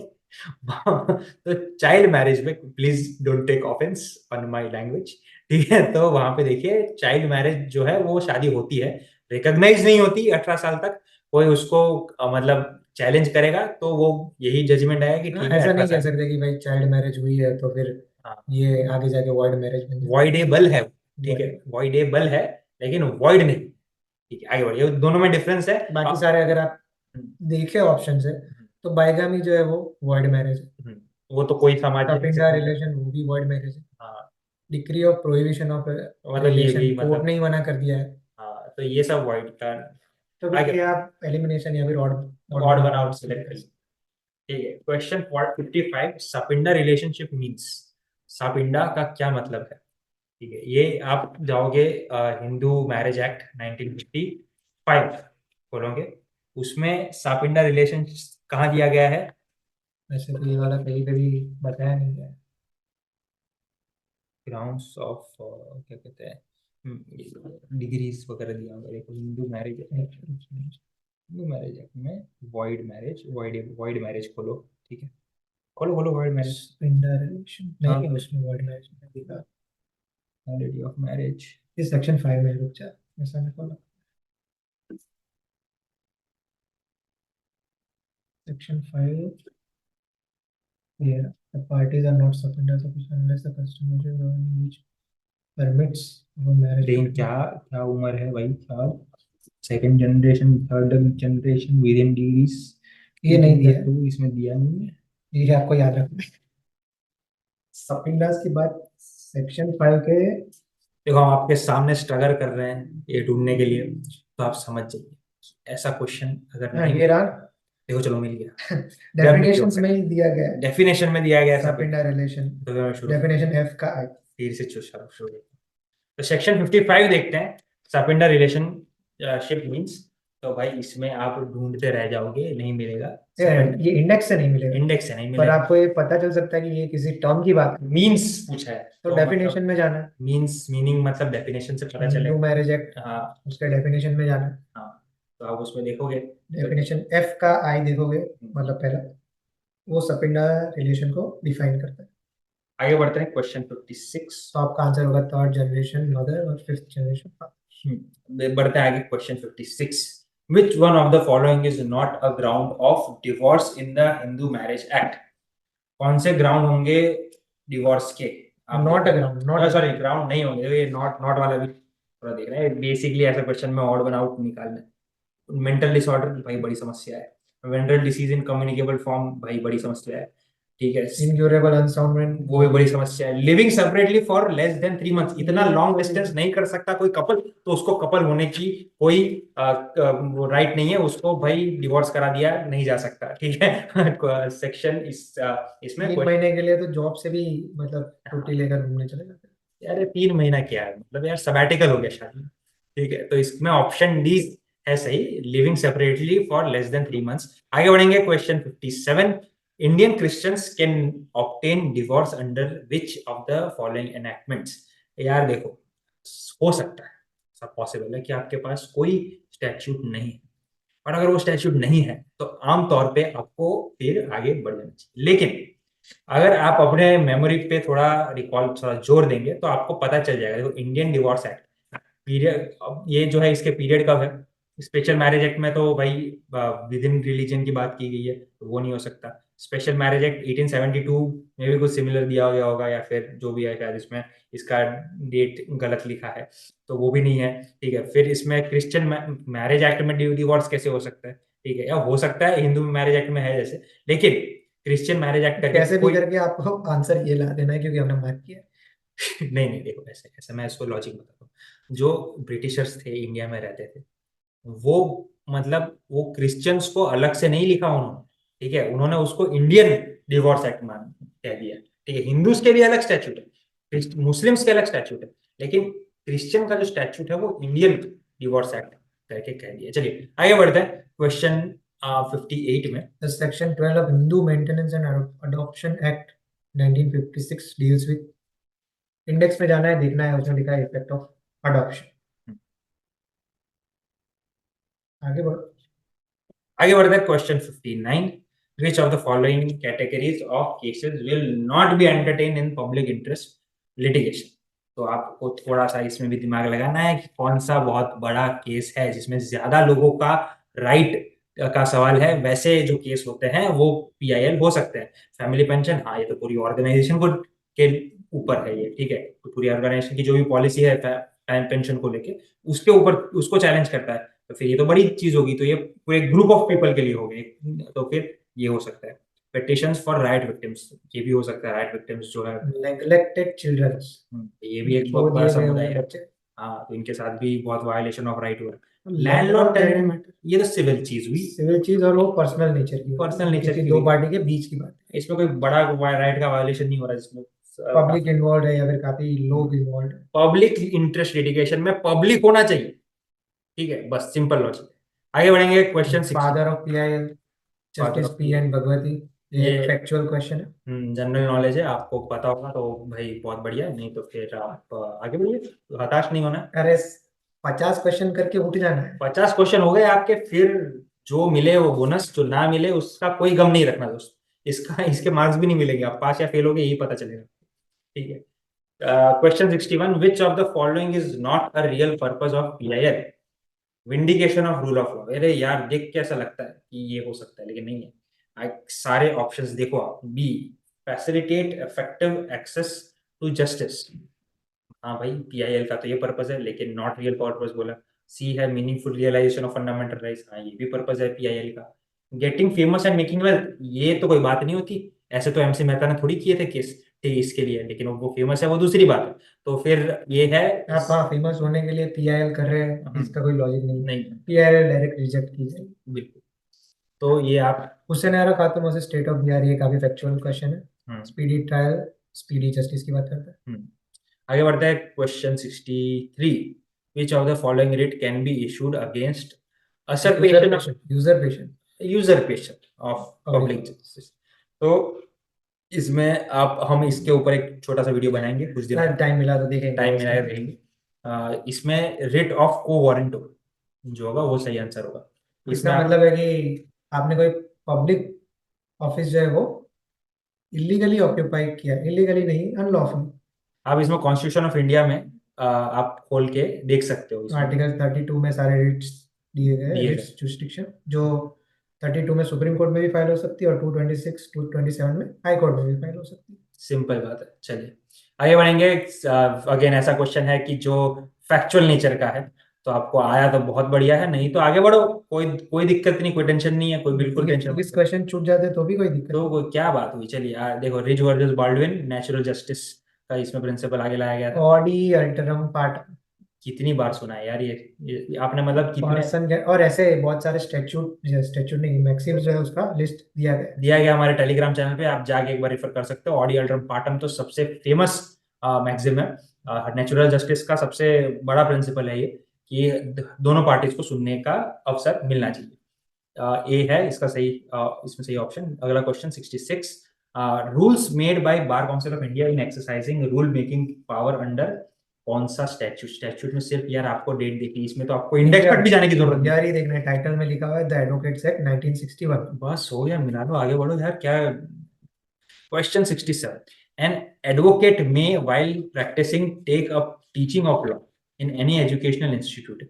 तो चाइल्ड मैरिज में please don't take offence on my language, ठीक है। तो वहां पे देखिए चाइल्ड मैरिज जो है वो शादी होती है, रिकॉग्नाइज नहीं होती 18 साल तक। कोई उसको मतलब चैलेंज करेगा तो वो यही जजमेंट आएगा कि ठीक है ऐसा 18 नहीं कह साल, सकते कि भाई चाइल्ड मैरिज हुई है तो फिर हाँ, ये आगे जाके वाइड मैरिज बन जाए। वॉइडेबल है, ठीक है, Void- वॉइडेबल है, लेकिन वॉइड नहीं, ठीक है। आगे बढ़िए, दोनों में डिफरेंस है। बाकी सारे अगर आप देखे ऑप्शन से हम्म, तो बाइगामी जो है वो वाइड मैरिज है, वो तो कोई समाज में सपिंडा एक्सेप्ट नहीं करता। रिलेशन वो भी वाइड मैरिज है, हाँ, डिग्री ऑफ प्रोहिबिशन ऑफ मतलब ये रिलेशन भी कोर्ट मतलब, ने ही मना कर दिया है। हाँ, तो ये सब वाइड का। तो आगे फिर आप एलिमिनेशन या फिर odd odd odd one one out out select करिए, ठीक है। क्वेश्चन 55। सपिंडा रिलेशनशिप मींस, सपिंडा का क्या मतलब है, ठीक है। ये आप जाओगे हिंदू मैरिज एक्ट 1955 खोलोगे, उसमें सापिंडा रिलेशन कहाँ दिया गया है। वैसे तो ये वाला कहीं पे भी बताया नहीं गया है। ग्राउंड्स ऑफ क्या कहते हैं, डिग्रीज वगैरह दिया होगा, देखो हिंदू मैरिज एक्ट में वाइड मैरिज खोलो, ठीक है, खोलो खोलो वाइड मैरिज, सपिंडा रिलेशन नहीं, उसमें वाइड मैरिज नहीं दिखा। Validity of marriage. ये सेक्शन 5 में रुक जा, ऐसा मेरे को लगा। Section 5 here the parties are not subpoena sufficient unless the customary governing which permits for marriage लेकिन between। क्या क्या उम्र है भाई, क्या second generation third generation with in degrees, ये नहीं दिया है, टू इसमें दिया नहीं है। ये आपको याद रखना है। सपिंडास की बात सेक्शन 5 के। देखो हम आपके सामने स्ट्रगल कर रहे हैं ये ढूंढने के लिए, तो आप समझ जाइए ऐसा क्वेश्चन अगर हाँ, नहीं ये रहा। देखो, चलो मिल गया। जब भी डेफिनेशंस में ही दिया गया है डेफिनेशन में दिया गया सब, सपिंडा रिलेशन, तो मैं शुरू डेफिनेशन एफ का है। फिर से शुरू। तो सेक्शन 55 देखते हैं, सपिंडा रिलेशनशिप मींस। तो भाई इसमें आप ढूंढते रह जाओगे, नहीं मिलेगा। ये इंडेक्स से नहीं मिलेगा, इंडेक्स से नहीं पर मिलेगा। आपको ये पता चल सकता है कि ये किसी टर्म की बात है, मीन्स पूछा है तो डेफिनेशन में जाना है। मीन्स मीनिंग मतलब डेफिनेशन से पता हिंदू चलेगा। मैरिज एक्ट, हाँ उसके डेफिनेशन में जाना है। हाँ, तो आप उसमें देखोगे तो डेफिनेशन एफ का आई देखोगे, मतलब पहला वो सपिंडा रिलेशन को डिफाइन करता है। आगे बढ़ते हैं क्वेश्चन 56। तो आपका आंसर होगा थर्ड जनरेशन मदर और फिफ्थ जनरेशन फादर। बढ़ते हैं आगे question 56। Which one of the following is not a ground of divorce in the Hindu Marriage Act? कौन से ग्राउंड होंगे डिवोर्स के? आप not a ground, not sorry, ground नहीं होंगे, ये नॉट नॉट वाला भी थोड़ा देख रहे हैं। बेसिकली ऐसा क्वेश्चन में ऑड वन आउट निकालना है। मेंटल डिसऑर्डर भाई बड़ी समस्या है। वेंट्रल डिसीज इन कम्युनिकेबल फॉर्म भाई बड़ी समस्या है। ठीक है, इनक्यूरेबल अनसाउंड, वो भी बड़ी समस्या है। Living separately for less than 3 months, इतना लॉन्ग डिस्टेंस नहीं कर सकता कोई कपल, तो उसको कपल होने की कोई राइट नहीं है, उसको भाई डिवोर्स करा दिया नहीं जा सकता। ठीक है सेक्शन इसमें 3 महीने के लिए तो जॉब से भी मतलब छुट्टी लेकर घूमने चले जाते हैं। यार 3 महीना क्या है, मतलब यार सबैटिकल हो गया शादी। ठीक है, तो इसमें ऑप्शन डी है सही, living separately for less than 3 months. आगे बढ़ेंगे question 57। Indian Christians can obtain divorce under which of the following enactments? यार देखो, हो सकता है, सब पॉसिबल है कि आपके पास कोई स्टैच्यूट नहीं है, और अगर वो स्टैच्यूट नहीं है तो आमतौर पे आपको फिर आगे बढ़ जाना चाहिए। लेकिन अगर आप अपने मेमोरी पे थोड़ा रिकॉल, थोड़ा जोर देंगे तो आपको पता चल जाएगा। देखो, इंडियन डिवोर्स एक्ट पीरियड, अब ये जो है इसके पीरियड कब है? स्पेशल मैरिज एक्ट में तो भाई विद इन रिलीजन की बात की गई है, तो वो नहीं हो सकता। स्पेशल मैरिज एक्ट 1872 में भी कुछ सिमिलर दिया गया होगा, या फिर जो भी है शायद इसमें इसका डेट गलत लिखा है, तो वो भी नहीं है। ठीक है, फिर इसमें क्रिश्चियन मैरिज एक्ट में डिवोर्स कैसे हो सकता है? ठीक है, या हो सकता है हिंदू मैरिज एक्ट में है जैसे, लेकिन क्रिश्चियन मैरिज एक्ट करके कैसे भी कोई करके आपको आंसर ये ला देना है क्योंकि हमने मार्क किया है। नहीं नहीं, देखो ऐसे ऐसे मैं इसको लॉजिक बताता हूँ। जो ब्रिटिशर्स थे, इंडिया में रहते थे, वो मतलब वो क्रिश्चियंस को अलग से नहीं लिखा उन्होंने। ठीक है, उन्होंने उसको इंडियन डिवोर्स एक्ट मान कह दिया। ठीक है, हिंदूज के भी अलग स्टैच्यूट है, मुस्लिम्स के अलग स्टैच्यूट है, लेकिन क्रिश्चियन का जो स्टैच्यूट है वो इंडियन डिवोर्स एक्ट करके कह दिया। चलिए आगे बढ़ते हैं क्वेश्चन 58 में। The Section 12 of Hindu Maintenance and Adoption Act 1956 deals with, index में जाना है, देखना है, उसमें लिखा है इफेक्ट ऑफ अडॉप्शन। आगे बढ़ो। आगे बढ़ते हैं question 59। Which of the following categories of cases will not be entertain in public interest litigation? तो आपको थोड़ा सा इसमें भी दिमाग लगाना है कि कौन सा बहुत बड़ा केस है जिसमें ज्यादा लोगों का राइट का सवाल है। वैसे जो केस होते हैं वो पीआईएल हो सकते हैं। फैमिली पेंशन, हाँ ये तो पूरी ऑर्गेनाइजेशन को के ऊपर है ये। ठीक है, तो पूरी ऑर्गेनाइजेशन की जो भी पॉलिसी है टाइम पेंशन को लेके, उसके ऊपर उसको चैलेंज करता है, तो फिर ये तो बड़ी चीज होगी, तो ये पूरे ग्रुप ऑफ पीपल के लिए हो गए, तो फिर ये हो सकता है। पिटिशंस फॉर राइट विक्टिम्स, ये भी हो सकता है। राइट विक्टिम्स जो है, नेग्लेक्टेड चिल्ड्रंस, ये भी एक बहुत छोड़ बड़ा दिए गए समुदाय हुए है। बच्चे। हाँ, तो इनके साथ भी बहुत वायलेशन ऑफ राइट हुआ है। Landlord landlord tenant tenant, matter, ये तो सिविल चीज हुई, सिविल चीज, और वो पर्सनल नेचर की होती पर्सनल है नेचर क्योंकि की दो हुई। पार्टी के बीच की बात है। इसमें कोई बड़ा राइट का वायलेशन नहीं हो रहा, जिसमें पब्लिक इन्वॉल्व है या फिर काफी लोग इन्वॉल्व है। पब्लिक इंटरेस्ट लिटिगेशन में पब्लिक होना चाहिए। ठीक है, बस सिंपल लॉजिक। आगे बढ़ेंगे question 60। Father of PIL father justice of P N Bhagwati, ये ये एक फैक्चुअल क्वेश्चन है। जनरल नॉलेज है, आपको पता होगा तो भाई बहुत बढ़िया, नहीं तो फिर आप आगे बढ़िए, हताश नहीं होना है। अरे 50 क्वेश्चन करके उठ जाना है। 50 क्वेश्चन हो गए आपके, फिर जो मिले वो बोनस, जो ना मिले उसका कोई गम नहीं रखना दोस्त। इसके मार्क्स भी नहीं मिलेंगे, आप पास या फेल होगे यही पता चलेगा। ठीक है, question 61। Which of the following is not a real purpose of PIL? Vindication of rule of law. अरे यार, देख के ऐसा लगता है कि ये हो सकता है, लेकिन नहीं है। सारे ऑप्शंस देखो आप। B, facilitate effective access to justice, हाँ भाई पीआईएल का तो ये पर्पज है, लेकिन नॉट रियल पर्पज बोला। सी है, meaningful realisation of fundamental rights, हाँ ये भी पर्पज है पीआईएल का। Getting famous and making wealth, ये तो कोई बात नहीं होती। ऐसे तो एमसी मेहता ने थोड़ी किए थे केस इसके लिए, लेकिन वो फेमस है वो दूसरी बात है। तो फिर ये है आप हाँ फेमस होने के लिए पीआईएल कर रहे हैं, इसका कोई लॉजिक नहीं है। नहीं, पीआईएल डायरेक्ट रिजेक्ट की जाएगी। बिल्कुल। तो ये आप हुसैन आरा खातून वर्सेस स्टेट ऑफ बिहार, ये काफी फैक्चुअल क्वेश्चन है। स्पीडी ट्रायल, स्पीडी जस्टिस की बात करता है। आगे बढ़ता है question 63। Which of the following writ can be issued against usurpation of usurpation usurpation of public justice. तो इसमें हम इसके ऊपर एक छोटा सा वीडियो बनाएंगे कुछ दिन टाइम मिला तो देखेंगे, टाइम मिला है देखेंगे। इसमें रिट ऑफ को वारंट जो होगा वो सही आंसर होगा। इसका मतलब है कि आपने कोई पब्लिक ऑफिस जो है वो इलीगली ऑक्यूपाई किया, इलीगली नहीं, अनलॉफुल। आप इसमें कॉन्स्टिट्यूशन ऑफ इंडिया में आप खोल के देख सकते हो इसमें आर्टिकल 32 में सारे रिट्स दिए गए, दिए रिट्स जुरिस्डिक्शन, जो 32 में सुप्रीम कोर्ट में भी फाइल हो सकती है और 226 227 में हाई कोर्ट में भी फाइल हो सकती है। सिंपल बात है। चलिए आगे बढ़ेंगे। अगेन ऐसा क्वेश्चन है कि जो फैक्चुअल नेचर का है, तो आपको आया तो बहुत बढ़िया है, नहीं तो आगे बढ़ो, कोई कोई दिक्कत नहीं, कोई टेंशन नहीं है, कोई बिल्कुल टेंशन इस क्वेश्चन छूट जाते तो भी कोई दिक्कत तो कोई क्या बात हुई। चलिए देखो, ridge versus Baldwin natural justice का इसमें प्रिंसिपल आगे लाया गया था। ऑडी अल्टरम पार्ट कितनी बार सुना है यार ये आपने, मतलब कितने पर्सन, और ऐसे बहुत सारे स्टैट्यूट नहीं, मैक्सिम्स जो है उसका लिस्ट दिया गया हमारे टेलीग्राम चैनल पे, आप जाके एक बार रेफर कर सकते हो। ऑडी अल्टरम पार्टम तो सबसे फेमस मैक्सिम है। नेचुरल जस्टिस का सबसे बड़ा प्रिंसिपल है ये कि दोनों पार्टीज को सुनने का अवसर मिलना चाहिए। ए है इसका सही, इसमें सही ऑप्शन। अगला question 66, rules made by bar council of India in exercising rule making power under कौन सा स्टैट्यूट। स्टैट्यूट में सिर्फ यार आपको डेट देखनी, इसमें तो आपको इंडेक्स तक भी जाने की जरूरत नहीं यार, ये देखना टाइटल में लिखा हुआ है द एडवोकेट्स एक्ट 1961। बस हो गया, मिला दो, आगे बढ़ो यार क्या। Question 67, an advocate may while practicing take up teaching of law in any educational institute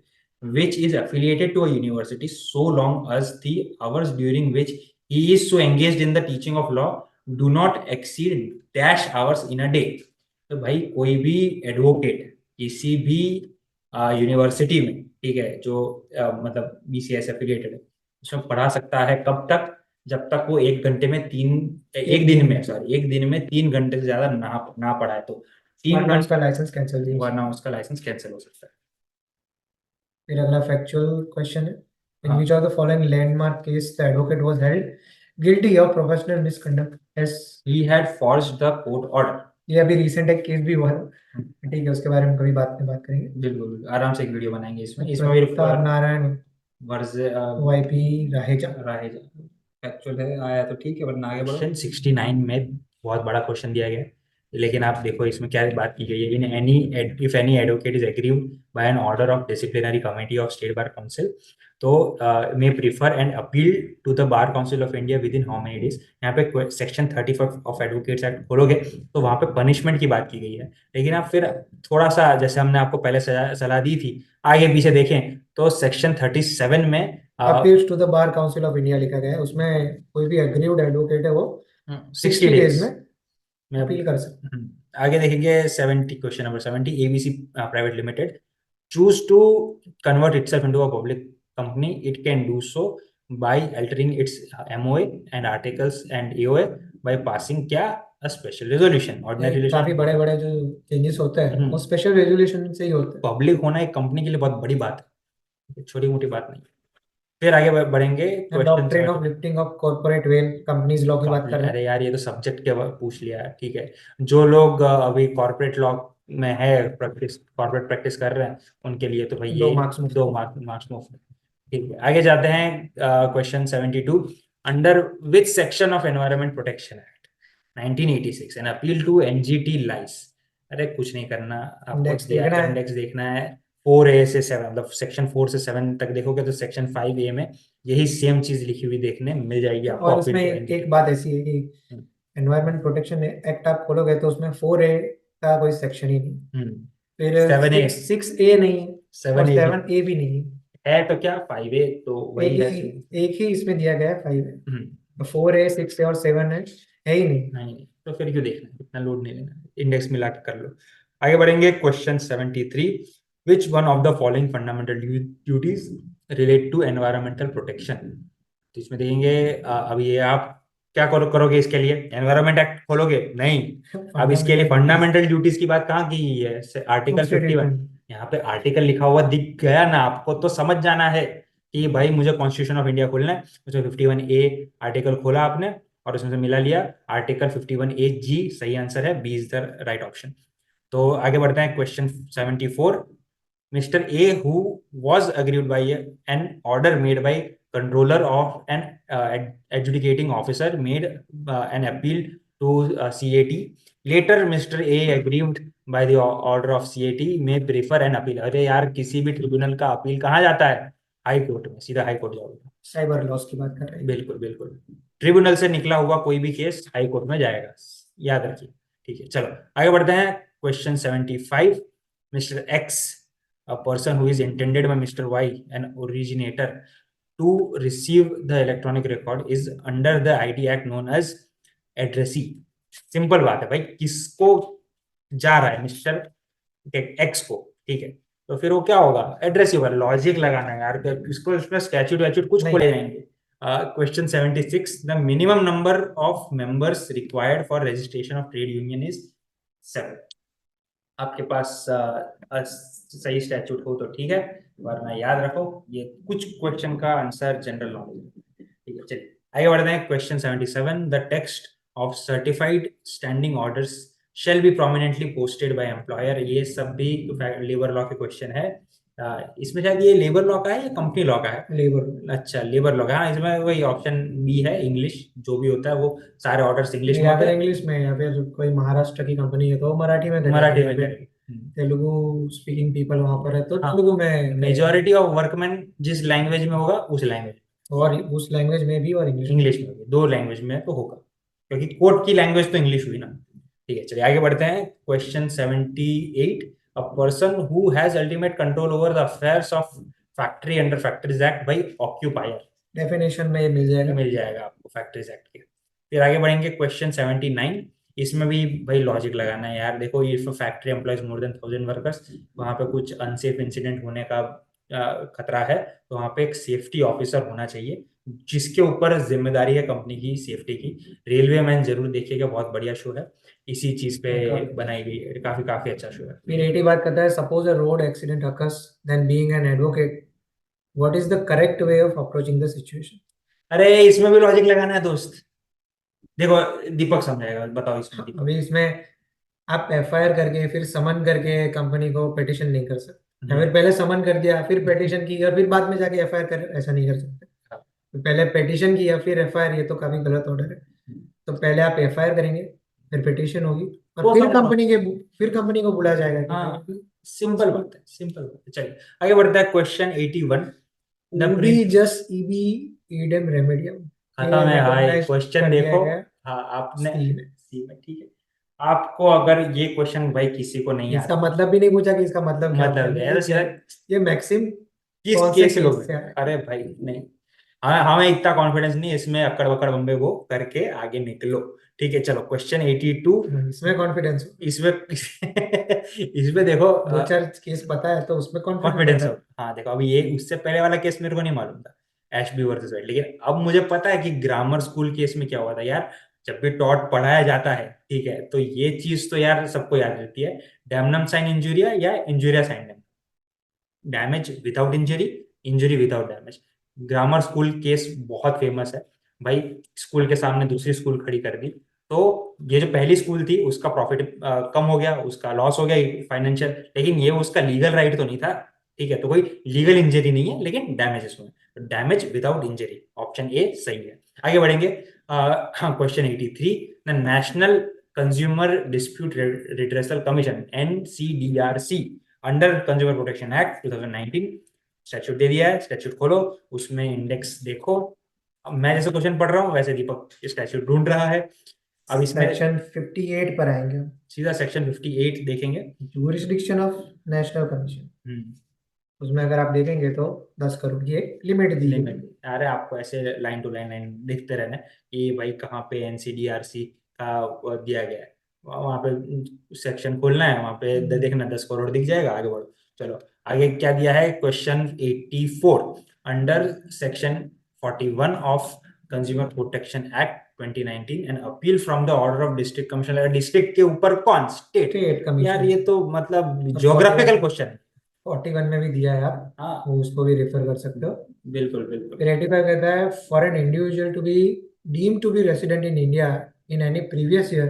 which is affiliated to a university so long as the hours during which he is so engaged in the teaching of law do not exceed dash hours in a day। तो भाई कोई भी एडवोकेट किसी भी यूनिवर्सिटी में, ठीक है, जो मतलब बीसीए से एफिलिएटेड है, उसमें पढ़ा सकता है कब तक, जब तक वो एक घंटे में एक दिन में, सॉरी, एक दिन में 3 घंटे से ज्यादा ना पढ़ाए तो 3 घंटे उसका लाइसेंस कैंसिल, वरना उसका लाइसेंस कैंसिल हो सकता है। फिर अगला फैक्चुअल क्वेश्चन है, in which of the following landmark case the advocate was held guilty of professional misconduct as he had forged the court order. ये अभी रिसेंट एक केस भी हुआ है, ठीक है, उसके बारे में कभी बात करेंगे। बिल्कुल आराम से एक वीडियो बनाएंगे इसमें भी नारायण वाईपी राहेजा फैक्चुअल है आया तो ठीक है, वरना आगे बढ़ो। क्वेश्चन 69 में बहुत बड़ा क्वेश्चन दिया गया है, लेकिन आप देखो इसमें क्या बात की गई है। In any if any advocate is aggrieved by an order of disciplinary committee of state bar council तो may prefer and appeal to the bar council of India within how many days. यहाँ पे सेक्शन 35 ऑफ एडवोकेट्स एक्ट खोलोगे तो वहां पे पनिशमेंट की बात की गई है, लेकिन आप फिर थोड़ा सा, जैसे हमने आपको पहले सलाह दी थी, आगे पीछे देखें तो सेक्शन 37 में appeals to the bar council of India लिखा गया है। उसमें कोई भी एग्रीव्ड एडवोकेट है वो 60 डेज में अपील कर सकते हैं। आगे देखेंगे 70, question number 70, ABC private limited choose to convert itself into a public company, it can do so by altering its MOA and articles and AOA by passing क्या a special resolution, ordinary resolution। काफी बड़े बड़े जो चेंजेस होते हैं वो स्पेशल रेजोल्यूशन से ही होते हैं। पब्लिक होना एक कंपनी के लिए बहुत बड़ी बात है, छोटी मोटी बात नहीं। फिर आगे बढ़ेंगे doctrine of lifting of corporate wealth companies law की बात कर रहे हैं। अरे यार ये तो सब्जेक्ट के पूछ लिया है, ठीक है। जो लोग अभी कॉर्पोरेट लॉ में है, कॉर्पोरेट प्रैक्टिस कर रहे हैं, उनके लिए तो भाई ये 2 मार्क्स मुफ्त। ठीक है, आगे जाते हैं। Question 72, under which section of environment protection act 1986 an appeal to NGT lies. अरे कुछ नहीं करना, आपको इंडेक्स देखना है 4A से 7, मतलब सेक्शन 4 से 7 तक देखोगे तो सेक्शन 5A में यही सेम चीज लिखी हुई देखने मिल जाएगी आपको। और उसमें एक बात ऐसी है कि एनवायरमेंट प्रोटेक्शन एक्ट आप खोलोगे तो उसमें 4A का कोई सेक्शन ही नहीं, फिर 6A नहीं, 7A भी नहीं है, तो क्या 5A तो वही है, एक ही इसमें दिया गया है 5A। 4A 6A और 7 है ही नहीं, तो फिर क्यों देखना है, इतना लोड नहीं लेना, इंडेक्स मिला के कर लो। आगे बढ़ेंगे। Question 73, which one of the following fundamental duties relate to environmental protection. तो इसमें देखेंगे अभी ये आप क्या करोगे इसके लिए, एनवायरमेंट एक्ट खोलोगे नहीं, अब इसके लिए फंडामेंटल ड्यूटीज की बात कहाँ की है, आर्टिकल 51। यहाँ पे आर्टिकल लिखा हुआ दिख गया ना आपको, तो समझ जाना है कि भाई मुझे कॉन्स्टिट्यूशन ऑफ इंडिया खोलना है। उसमें 51A आर्टिकल खोला आपने और उसमें से मिला लिया आर्टिकल 51A जी, सही आंसर है, B is the right option. तो आगे बढ़ते हैं। Question 74, mister A who was agreed by an order made by controller of an adjudicating officer made an appeal to CAT. Later Mr. A aggrieved by the order of CAT may prefer an appeal. अरे यार किसी भी ट्रिब्यूनल का अपील कहाँ जाता है? हाई कोर्ट में, सीधा हाई कोर्ट जाओगे। साइबर लॉस की बात कर रहे हैं। बिल्कुल बिल्कुल, ट्रिब्यूनल से निकला हुआ कोई भी केस हाई कोर्ट में जाएगा, याद रखिए। ठीक है, चलो आगे बढ़ते हैं। Question 75, mister x, a person who is intended by Mr. Y, an originator, to receive the electronic record is under the ID Act known as addressee. Simple बात है भाई, किसको जा रहा है? मिस्टर एक्स को, ठीक है, तो फिर वो क्या होगा? एड्रेसी होगा। लॉजिक लगाना है यार, इसको इसमें स्टैच्यूट वैच्यूट कुछ खोले जाएंगे। Question 76, the minimum number of members required for registration of trade union is 7। आपके पास सही स्टैच्यूट हो तो ठीक है, वरना याद रखो ये कुछ क्वेश्चन का आंसर जनरल नॉलेज। ठीक है, चलिए आगे बढ़ते हैं। Question 77, the text of certified standing orders shall be prominently posted by employer. ये सब भी लेबर लॉ के क्वेश्चन है। इसमें शायद ये लेबर लॉ का है या कंपनी लॉ का है? लेबर। अच्छा, लेबर लॉ का। हाँ, इसमें वही ऑप्शन बी है, इंग्लिश जो भी होता है वो सारे ऑर्डर्स इंग्लिश में या होते फिर हैं। इंग्लिश में, या फिर कोई महाराष्ट्र की कंपनी है तो मराठी में करेगी, मराठी या में फिर करेगी। तेलुगु स्पीकिंग पीपल वहां पर है तो हाँ, तेलुगु में मेजोरिटी ऑफ वर्कमैन जिस लैंग्वेज में होगा उस लैंग्वेज, और उस लैंग्वेज में भी और इंग्लिश इंग्लिश में भी, दो लैंग्वेज में तो होगा, क्योंकि कोर्ट की लैंग्वेज तो इंग्लिश हुई ना। ठीक है, चलिए आगे बढ़ते हैं। Question 78, a person who has ultimate control over the affairs of factory under factories act by occupier. Definition में ये मिल जाएगा आपको फैक्ट्रीज एक्ट के। फिर आगे बढ़ेंगे। क्वेश्चन 79, इसमें भी भाई लॉजिक लगाना है यार। देखो, if factory employees more than 1000 workers, वहां पे कुछ अनसेफ इंसिडेंट होने का खतरा है, तो वहां पे एक सेफ्टी ऑफिसर होना चाहिए जिसके ऊपर जिम्मेदारी है कंपनी की सेफ्टी की। रेलवे मैन जरूर देखिएगा, बहुत बढ़िया शो है, इसी चीज पे बनाई गई है, काफी काफी अच्छा शो है। फिर 80 बात करता है, suppose a road accident occurs, then being an advocate what is the correct way of approaching the situation. अरे इसमें भी लॉजिक लगाना है दोस्त। देखो दीपक समझाएगा, बताओ इसमें दीपक। अभी इसमें आप एफआईआर करके फिर समन करके कंपनी को पिटिशन नहीं कर सकते, या फिर पहले समन कर दिया फिर पिटिशन की और फिर बाद में जाके एफआईआर कर, ऐसा नहीं कर सकते। तो पहले पिटिशन किया फिर एफआईआर, ये तो काफी गलत ऑर्डर है। तो पहले आप एफआईआर करेंगे, फिर पिटिशन होगी, और फिर कंपनी को बुलाया जाएगा। हाँ, सिंपल बात है, सिंपल बात है। चलिए आगे बढ़ता है। क्वेश्चन 81, उबी जस्ट ईबी ईडम रेमेडियम। खत्म है भाई, क्वेश्चन देखो। गया हाँ, आपने सी में। सी में, ठीक है। आपको अगर ये क्वेश्चन भाई किसी को नहीं इसका आता, मतलब भी नहीं पूछा कि इसका मतलब क्या होता मतलब है, है तो सीधा ये मैक्सिम किस कौन से केस केस लोगे? से आया है। अरे भाई नहीं, हमें इतना कॉन्फिडेंस नहीं है इसमें, अकड़ बकड़ बम्बे वो करके आगे निकलो। ठीक है, चलो क्वेश्चन 82, इसमें कॉन्फिडेंस, इसमें इसमें देखो दो चार केस पता है तो उसमें कॉन्फिडेंस कॉन्फिडेंस हो। हाँ देखो, अभी ये उससे पहले वाला केस मेरे को नहीं मालूम था, एशबी वर्सेस वाइट, लेकिन अब मुझे पता है कि ग्रामर स्कूल केस में क्या हुआ था यार। जब भी टॉट पढ़ाया जाता है, ठीक है, तो ये चीज तो यार सबको याद रहती है, डैमनम साइन इंजूरिया या injuria sine damage without injury, injury without damage. Grammar school case बहुत फेमस है भाई। स्कूल के सामने दूसरी स्कूल खड़ी कर दी, तो ये जो पहली स्कूल थी उसका प्रॉफिट कम हो गया, उसका लॉस हो गया फाइनेंशियल, लेकिन ये उसका लीगल राइट तो नहीं था। ठीक है, तो कोई लीगल इंजरी नहीं है, लेकिन डैमेजेस हुए, तो damage without injury, option A सही है। आगे बढ़ेंगे। Question 83, the national consumer dispute redressal commission NCDRC under consumer protection act 2019 statute दे दिया है। स्टैट्यूट खोलो, उसमें इंडेक्स देखो। अब मैं जैसे क्वेश्चन पढ़ रहा हूँ वैसे दीपक स्टैट्यूट ढूंढ रहा है। अब इसमें सेक्शन 58 पर आएंगे, सीधा सेक्शन 58 देखेंगे। Jurisdiction of national commission. हम्म, उसमें अगर आप देखेंगे तो 10 करोड़ की एक लिमिट दी गई है। लिमिट, अरे आपको ऐसे लाइन टू लाइन लाइन देखते रहना है कि भाई कहाँ पे NCDRC का दिया गया है, वहाँ पे सेक्शन खोलना है, वहाँ पे देखना 10 करोड़ दिख जाएगा। आगे बढ़ो, चलो आगे क्या दिया है। Question 84, under section 41 of consumer protection act 2019 and appeal from the order of district commissioner. District के ऊपर कौन? स्टेट। स्टेट कमीशन यार ये तो मतलब ज्योग्राफिकल क्वेश्चन है। 41 में भी दिया है, आप हाँ, वो उसको भी रेफर कर सकते हो। बिल्कुल बिल्कुल। फिर 85 कहता है, for an individual to be deem to be resident in India in any previous year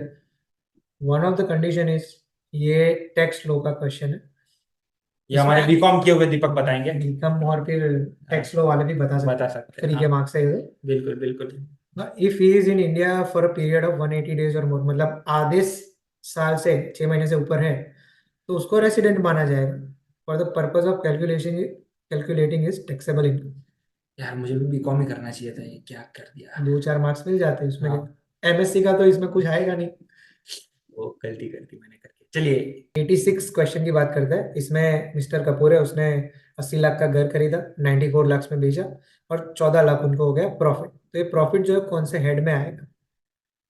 one of the condition is, ये टैक्स लॉ का क्वेश्चन है, ये हमारे इसमें बीकॉम किए हुए दीपक बताएंगे। बीकॉम और फिर टैक्स लॉ वाले भी बता बता सकते हैं, सकते हैं, फ्री के हाँ, मार्क्स है ये। बिल्कुल बिल्कुल। If he is in India for a period of 180 days और मोर, मतलब आधे साल से 6 महीने से ऊपर है, तो उसको रेसिडेंट माना जाएगा for the purpose of calculation calculating is taxable income. यार मुझे भी बीकॉम ही करना चाहिए था, ये क्या कर दिया। 2-4 मार्क्स मिल जाते हैं उसमें हाँ, क्या, एमएससी का तो इसमें कुछ आएगा नहीं। वो गलती कर दी मैंने करके। चलिए 86 क्वेश्चन की बात करते हैं। इसमें मिस्टर कपूर है, उसने 80 लाख का घर खरीदा, 94 लाख में बेचा, और 14 लाख उनको हो गया प्रॉफिट। तो ये प्रॉफिट जो है कौन से हेड में आएगा?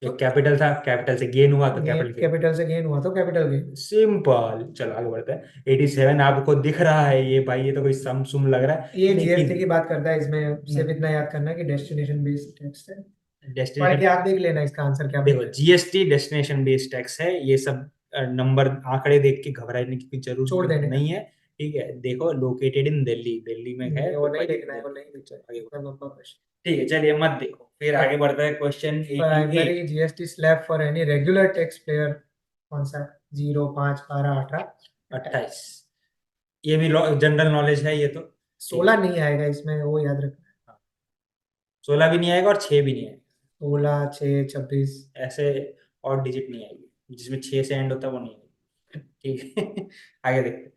ये तो कैपिटल था, कैपिटल से गेन हुआ तो गेन, कैपिटल गेन। कैपिटल से गेन हुआ तो कैपिटल गेन। सिंपल, चलो आगे बढ़ते हैं। 87 आपको दिख रहा है ये भाई, ये तो कोई सम सुम लग रहा है ये लेकिन जीएसटी की बात करता है, इसमें सिर्फ इतना याद करना है कि डेस्टिनेशन बेस्ड टैक्स है। पढ़ के डेस्टिनेशन, आप देख लेना इसका आंसर क्या देखो बनता है। जीएसटी डेस्टिनेशन बेस्ड टैक्स है ये सब। नंबर आंकड़े देख के घबराने की कोई छोड़ जरूरत देने का। नहीं है। ठीक है, देखो लोकेटेड इन दिल्ली, दिल्ली में है नहीं, वो तो नहीं भाई देखना है, वो देखो, नहीं देखना है, आगे बढ़ो। इतना लंबा क्वेश्चन। ठीक है चलिए मत देखो, फिर आगे बढ़ता है question 88। Primary GST slab for any regular tax player कौन सा है? 0, 5, 12, 18, 28। 28, ये भी जनरल नॉलेज है ये तो। ठीक 16 नहीं आएगा इसमें, वो याद रखना। है, 16 भी नहीं आएगा और 6 भी नहीं आएगा। 16, 6, 26। ऐसे और डिजिट नहीं आएगी जिसमें 6 से एंड होता है वो नहीं आएगी। ठीक है आगे देखते हैं।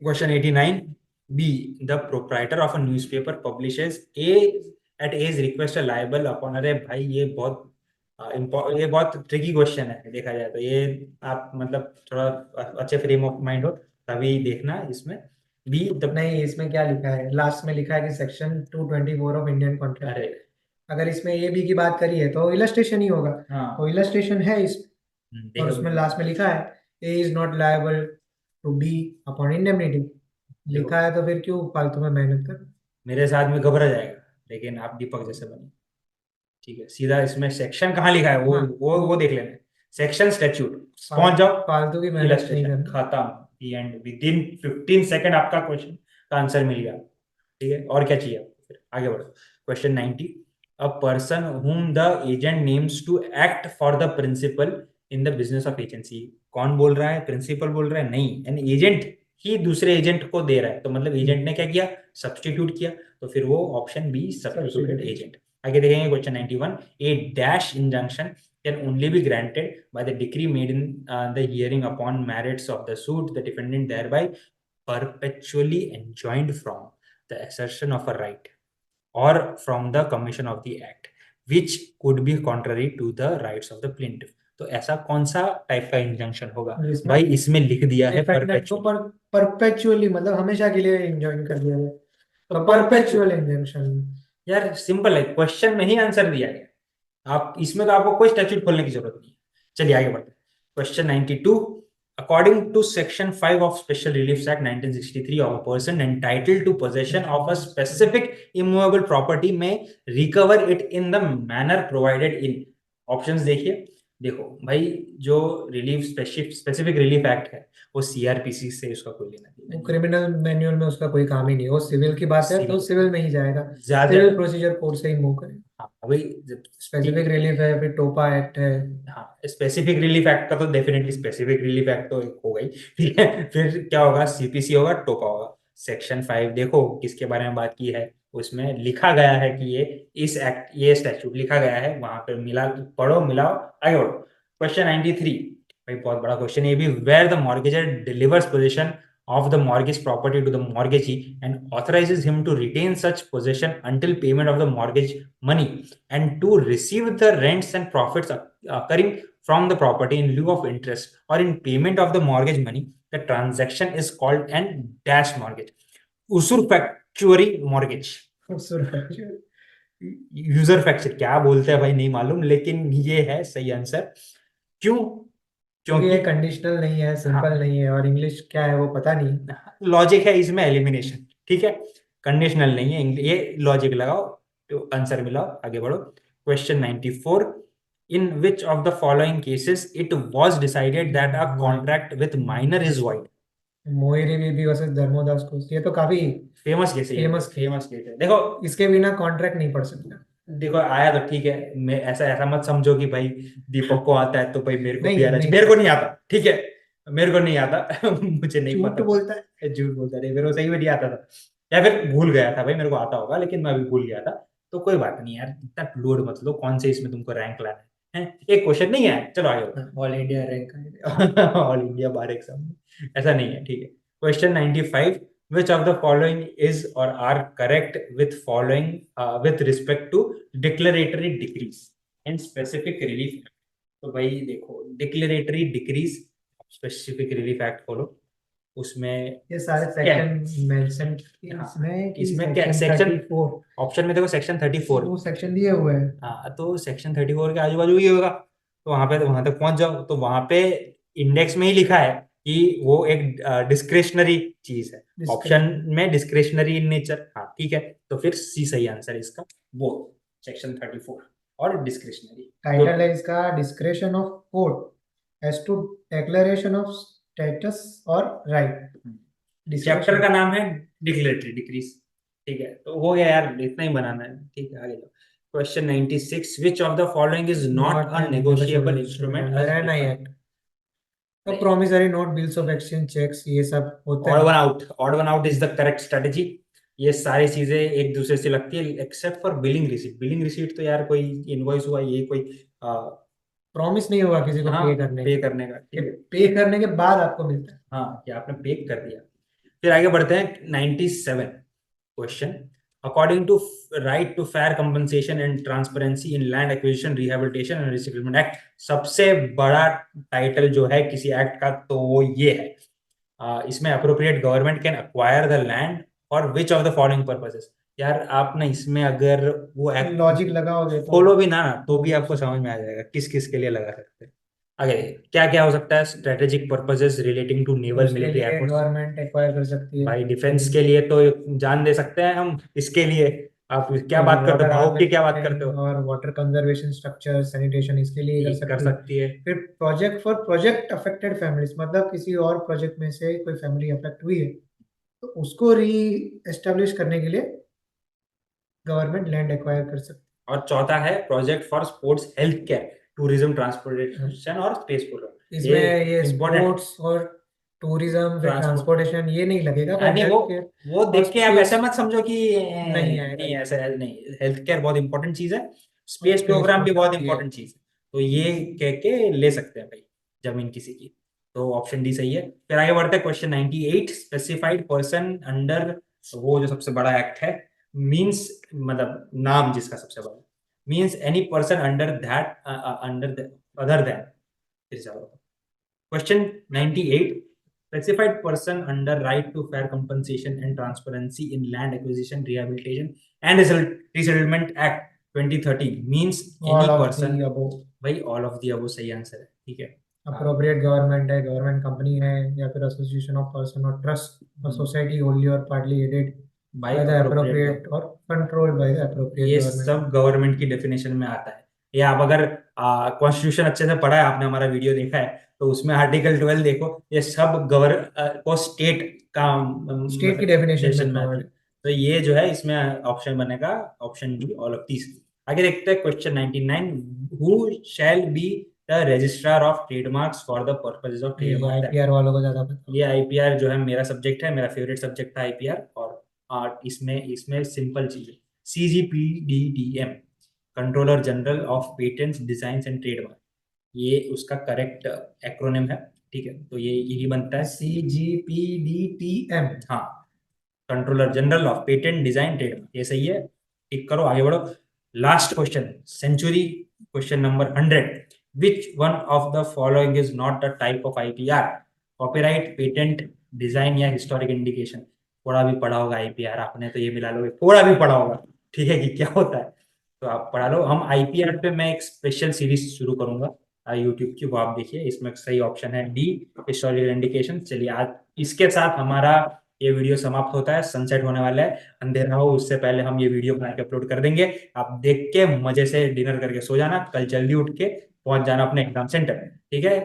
Question 89 B. The proprietor of a newspaper publishes A at A's request a liable upon, अरे भाई ये बहुत ये बहुत ट्रिकी क्वेश्चन है देखा जाए तो। ये आप मतलब थोड़ा अच्छे फ्रेम ऑफ माइंड हो तभी देखना इसमें। बी द, नहीं, इसमें क्या लिखा है, लास्ट में लिखा है कि सेक्शन 224 ऑफ इंडियन कॉन्ट्रैक्ट। अरे अगर इसमें ए बी की बात करी है तो इलस्ट्रेशन ही होगा। हाँ, तो इलस्ट्रेशन है इस, और देखो उसमें लास्ट में लिखा है A is not liable to be upon indemnity. देखो लिखा है तो फिर क्यों फालतू में मेहनत कर। मेरे साथ में घबरा जाएगा लेकिन आप दीपक जैसे बने। ठीक है, सीधा इसमें सेक्शन कहाँ लिखा है वो हाँ, वो देख लेना। सेक्शन स्टैट्यूट, पहुंच फाल- जाओ, फालतू की मेहनत नहीं इलस्ट्रेशन करना। खत्म, एंड विद इन 15 सेकंड आपका क्वेश्चन का आंसर मिल गया। ठीक है, और क्या चाहिए आपको, फिर आगे बढ़ो। Question 90, a person whom the agent names to act for the principal in the business of agency. कौन बोल रहा है, प्रिंसिपल बोल रहा है? नहीं, एन एजेंट ही दूसरे एजेंट को दे रहा है, तो मतलब एजेंट ने क्या किया, सब्सटीट्यूट किया। तो फिर वो ऑप्शन बी, सब्सटीट्यूटेड एजेंट। आगे देखेंगे question 91, A dash injunction can only be granted by the decree made in the hearing upon merits of the suit, the defendant thereby perpetually enjoined from the assertion of a right or from the commission of the act which could be contrary to the rights of the plaintiff। तो ऐसा कौन सा टाइप का इंजंक्शन होगा जिसमें भाई? इसमें लिख दिया है डिफेंडेंट को परपेचुअली। परपेचुअली मतलब हमेशा के लिए इंजॉइन कर दिया गया। तो तो परपेचुअल, परपेचुअल इंजंक्शन। यार सिंपल है, क्वेश्चन में ही आंसर दिया गया। आप इसमें तो आपको कोई स्टैट्यूट खोलने की जरूरत नहीं है। चलिए आगे बढ़ते हैं। Question 92, according to section 5 of special relief act 1963 of a person entitled to possession of a specific immovable property may recover it in the manner provided in. Options देखिए। देखो भाई, जो रिलीफ स्पेसिफिक रिलीफ एक्ट है वो सीआरपीसी से उसका कोई लेना देना वो नहीं क्रिमिनल मैनुअल में उसका कोई काम ही नहीं है, वो सिविल की बात है तो है। सिविल में ही जाएगा। ज्यादा, सिविल प्रोसीजर कोड से ही मूव करें। हाँ भाई, स्पेसिफिक रिलीफ है, फिर टोपा एक्ट है। हाँ स्पेसिफिक रिलीफ एक्ट का तो डेफिनेटली स्पेसिफिक रिलीफ एक्ट तो एक हो गई। ठीक है, फिर क्या होगा, सीपीसी होगा, टोपा होगा। सेक्शन 5 देखो किसके बारे में बात की है, उसमें लिखा गया है कि ये इस एक्ट, ये स्टैट्यूट लिखा गया है वहां पर, मिला पढ़ो मिलाओ आगे बढ़ो। क्वेश्चन 93 भाई, बहुत बड़ा क्वेश्चन ये भी। Where the mortgagor delivers possession of the mortgage property to the mortgagee and authorizes him to retain such possession until payment of the mortgage money and to receive the rents and profits occurring from the property in lieu of interest or in payment of the mortgage money, the transaction is called an dash mortgage, usurpatory mortgage, user fracture क्या बोलते हैं भाई नहीं मालूम, लेकिन ये है सही आंसर। क्यों? क्योंकि क्योंकि ये कंडीशनल नहीं है, सिंपल हाँ, नहीं है, और इंग्लिश क्या है वो पता नहीं। लॉजिक है इसमें एलिमिनेशन। ठीक है, कंडीशनल नहीं है, ये लॉजिक लगाओ तो आंसर मिलाओ, आगे बढ़ो। Question 94, in which of the following cases it was decided that a contract with minor is void. Mohori Bibee versus Dharmodas को, ये तो काफी फेमस केस है, फेमस केस। फेमस केस है। देखो, इसके बिना कॉन्ट्रैक्ट नहीं पढ़ सकता। देखो आया तो ठीक है, मैं ऐसा ऐसा मत समझो कि भाई दीपक को आता है तो भाई मेरे को भी नहीं आना चाहिए, नहीं, मेरे को नहीं आता। ठीक है, मेरे को नहीं आता। मुझे नहीं झूठ पता बोलता है। था, झूठ बोलता नहीं, मेरे को सही में नहीं आता था, या फिर भूल गया था भाई, मेरे को आता होगा लेकिन मैं अभी भूल गया था। तो कोई बात नहीं यार, इतना लोड मत लो, कौन से इसमें तुमको रैंक लाना है, एक क्वेश्चन नहीं है, चलो आगे। ऑल इंडिया रैंक है। ऑल इंडिया बार एग्जाम में ऐसा नहीं है, ठीक है। Question 95, which of the following is or are correct with following with respect to declaratory decrees and specific relief act? तो भाई देखो, declaratory decrease, specific relief act खोलो, उसमें ये सारे क्या सेक्शन मेंशन हाँ, इसमें कि इसमें क्या सेक्शन सेक्शन, 34 ऑप्शन में देखो सेक्शन 34, वो सेक्शन दिए हुए हैं। हाँ तो सेक्शन 34 के आजू बाजू ही होगा, तो वहां पे, तो वहां तक पहुंच जाओ, तो वहां पे इंडेक्स में ही लिखा है कि वो एक डिस्क्रिशनरी चीज है, ऑप्शन डिस्क्रिप्शन में डिस्क्रिशनरी इन नेचर, हाँ ठीक है, तो फिर सी सही आंसर है इसका, वो सेक्शन 34 और डिस्क्रिशनरी। टाइटल है इसका discretion of court as to declaration of status और राइट। चैप्टर डिस्क्रिशन का नाम है डिक्लेरेटरी डिक्रीज, ठीक है, तो हो गया यार, इतना ही बनाना है, ठीक है, आगे जाओ। Question 96, which of the following is not not a an negotiable negotiable instrument under as N I defined? Act. तो promissory note bills of exchange cheques ये सब होता ऑड है। One out, odd one out is the correct strategy. ये सारी चीजें एक दूसरे से लगती है except for billing receipt, billing receipt तो यार कोई इनवॉइस हुआ, ये कोई प्रॉमिस नहीं होगा किसी को हाँ पे करने पे का, करने का, कि ठीक है, पे करने के बाद आपको मिलता है। हाँ कि आपने पे कर दिया। फिर आगे बढ़ते हैं 97 question, according to right to fair compensation and transparency in land acquisition rehabilitation and resettlement act, सबसे बड़ा टाइटल जो है किसी एक्ट का तो वो ये है, इसमें appropriate government can acquire the land for which of the following purposes. यार आप ना इसमें अगर वो एक्ट लॉजिक लगाओगे तो खोलो भी ना तो भी आपको समझ में आ जाएगा किस किस के लिए लगा सकते हैं। आगे क्या क्या हो सकता है, स्ट्रेटेजिक पर्पसेस रिलेटिंग टू तो नेवल उसके मिलिट्री लिए एफर्ट्स, गवर्नमेंट एक्वायर कर सकती है। भाई डिफेंस के लिए तो जान दे सकते हैं हम, इसके लिए आप क्या बात करते हो, वाटर भाव की क्या बात करते हार्वेस्टिंग हो, और वाटर कंजर्वेशन स्ट्रक्चर सैनिटेशन इसके लिए कर ये कर सकती है। सकती है। फिर project for project affected families, मतलब किसी और प्रोजेक्ट में से कोई फैमिली अफेक्ट हुई है तो उसको री एस्टेब्लिश करने के लिए गवर्नमेंट लैंड एक्वायर कर सकती और चौथा है project for sports health care tourism है। ट्रांसपोर्टेशन और स्पेस प्रोग्राम, ये इसमें ये इंपॉर्टेंट। स्पोर्ट्स और टूरिज्म फिर ट्रांसपोर्ट, ट्रांसपोर्टेशन ये नहीं लगेगा, पर नहीं हेल्थ केयर वो और देख के आप स्पेस ऐसा मत समझो कि नहीं आएगा नहीं ये। ऐसा नहीं, हेल्थ केयर बहुत इंपॉर्टेंट चीज है, और स्पेस स्पेस प्रोग्राम भी बहुत प्रोग्राम ये इंपॉर्टेंट चीज है, तो ये कह के ले सकते हैं भाई जमीन किसी की, तो ऑप्शन डी सही है। फिर आगे बढ़ते हैं क्वेश्चन 98, स्पेसिफाइड पर्सन अंडर, वो जो सबसे बड़ा एक्ट है, मींस मतलब नाम जिसका सबसे बड़ा, means any person under that under other than, question 98, specified person under right to fair compensation and transparency in land acquisition, rehabilitation and resettlement act 2013 means any all of person, the above. भाई all of the above सही आंसर है, ठीक है। अप्रोप्रिएट गवर्नमेंट है, गवर्नमेंट कंपनी है, या फिर एसोसिएशन ऑफ पर्सन और ट्रस्ट और सोसाइटी होली और पार्टली एडेड भाई बाय द अप्रोप्रिएट, अप्रोप्रिएट और कंट्रोल्ड बाय द अप्रोप्रिएट ये गवर्नमेंट। सब गवर्नमेंट की डेफिनेशन में आता है, या आप अगर कॉन्स्टिट्यूशन अच्छे से पढ़ा है, आपने हमारा वीडियो देखा है, तो उसमें आर्टिकल 12 देखो, ये सब को स्टेट का स्टेट की मतलब डेफिनेशन डेफिनेशन में में आती कवर्ड है, है। तो ये जो है इसमें ऑप्शन बनेगा option D all of these. आगे देखते हैं question 99, who shall be the registrar of trademarks for the purposes of ये ट्रेडमार्क एक्ट। आईपीआर वालों को ज्यादा पता ये होगा। आईपीआर जो है मेरा सब्जेक्ट है, मेरा फेवरेट सब्जेक्ट था आईपीआर, और इसमें इसमें सिंपल चीज है, CGPDDM, controller general of patents design and trademark, ये उसका करेक्ट एक्रोनिम है, ठीक है, तो ये यही बनता है। CGPDTM। हाँ, controller general of patent design trademark, ये सही है, टिक करो, आगे बढ़ो। Last question century, question number 100, which one of the following is not the type of IPR, copyright, patent, design या हिस्टोरिक इंडिकेशन। थोड़ा भी पढ़ा होगा आईपीआर आपने, तो ये मिला लोगे, थोड़ा भी पढ़ा होगा, ठीक है, कि क्या होता है, तो आप पढ़ा लो। हम आईपीआर पे मैं एक स्पेशल सीरीज शुरू करूंगा यूट्यूब की, वो आप देखिए, इसमें सही ऑप्शन है डी, हिस्टोरिकल इंडिकेशन। चलिए आज इसके साथ हमारा ये वीडियो समाप्त होता है, सनसेट होने वाला है, अंधेरा हो उससे पहले हम ये वीडियो बना के अपलोड कर देंगे, आप देख के मजे से डिनर करके सो जाना, कल जल्दी उठ के पहुंच जाना अपने एग्जाम सेंटर, ठीक है।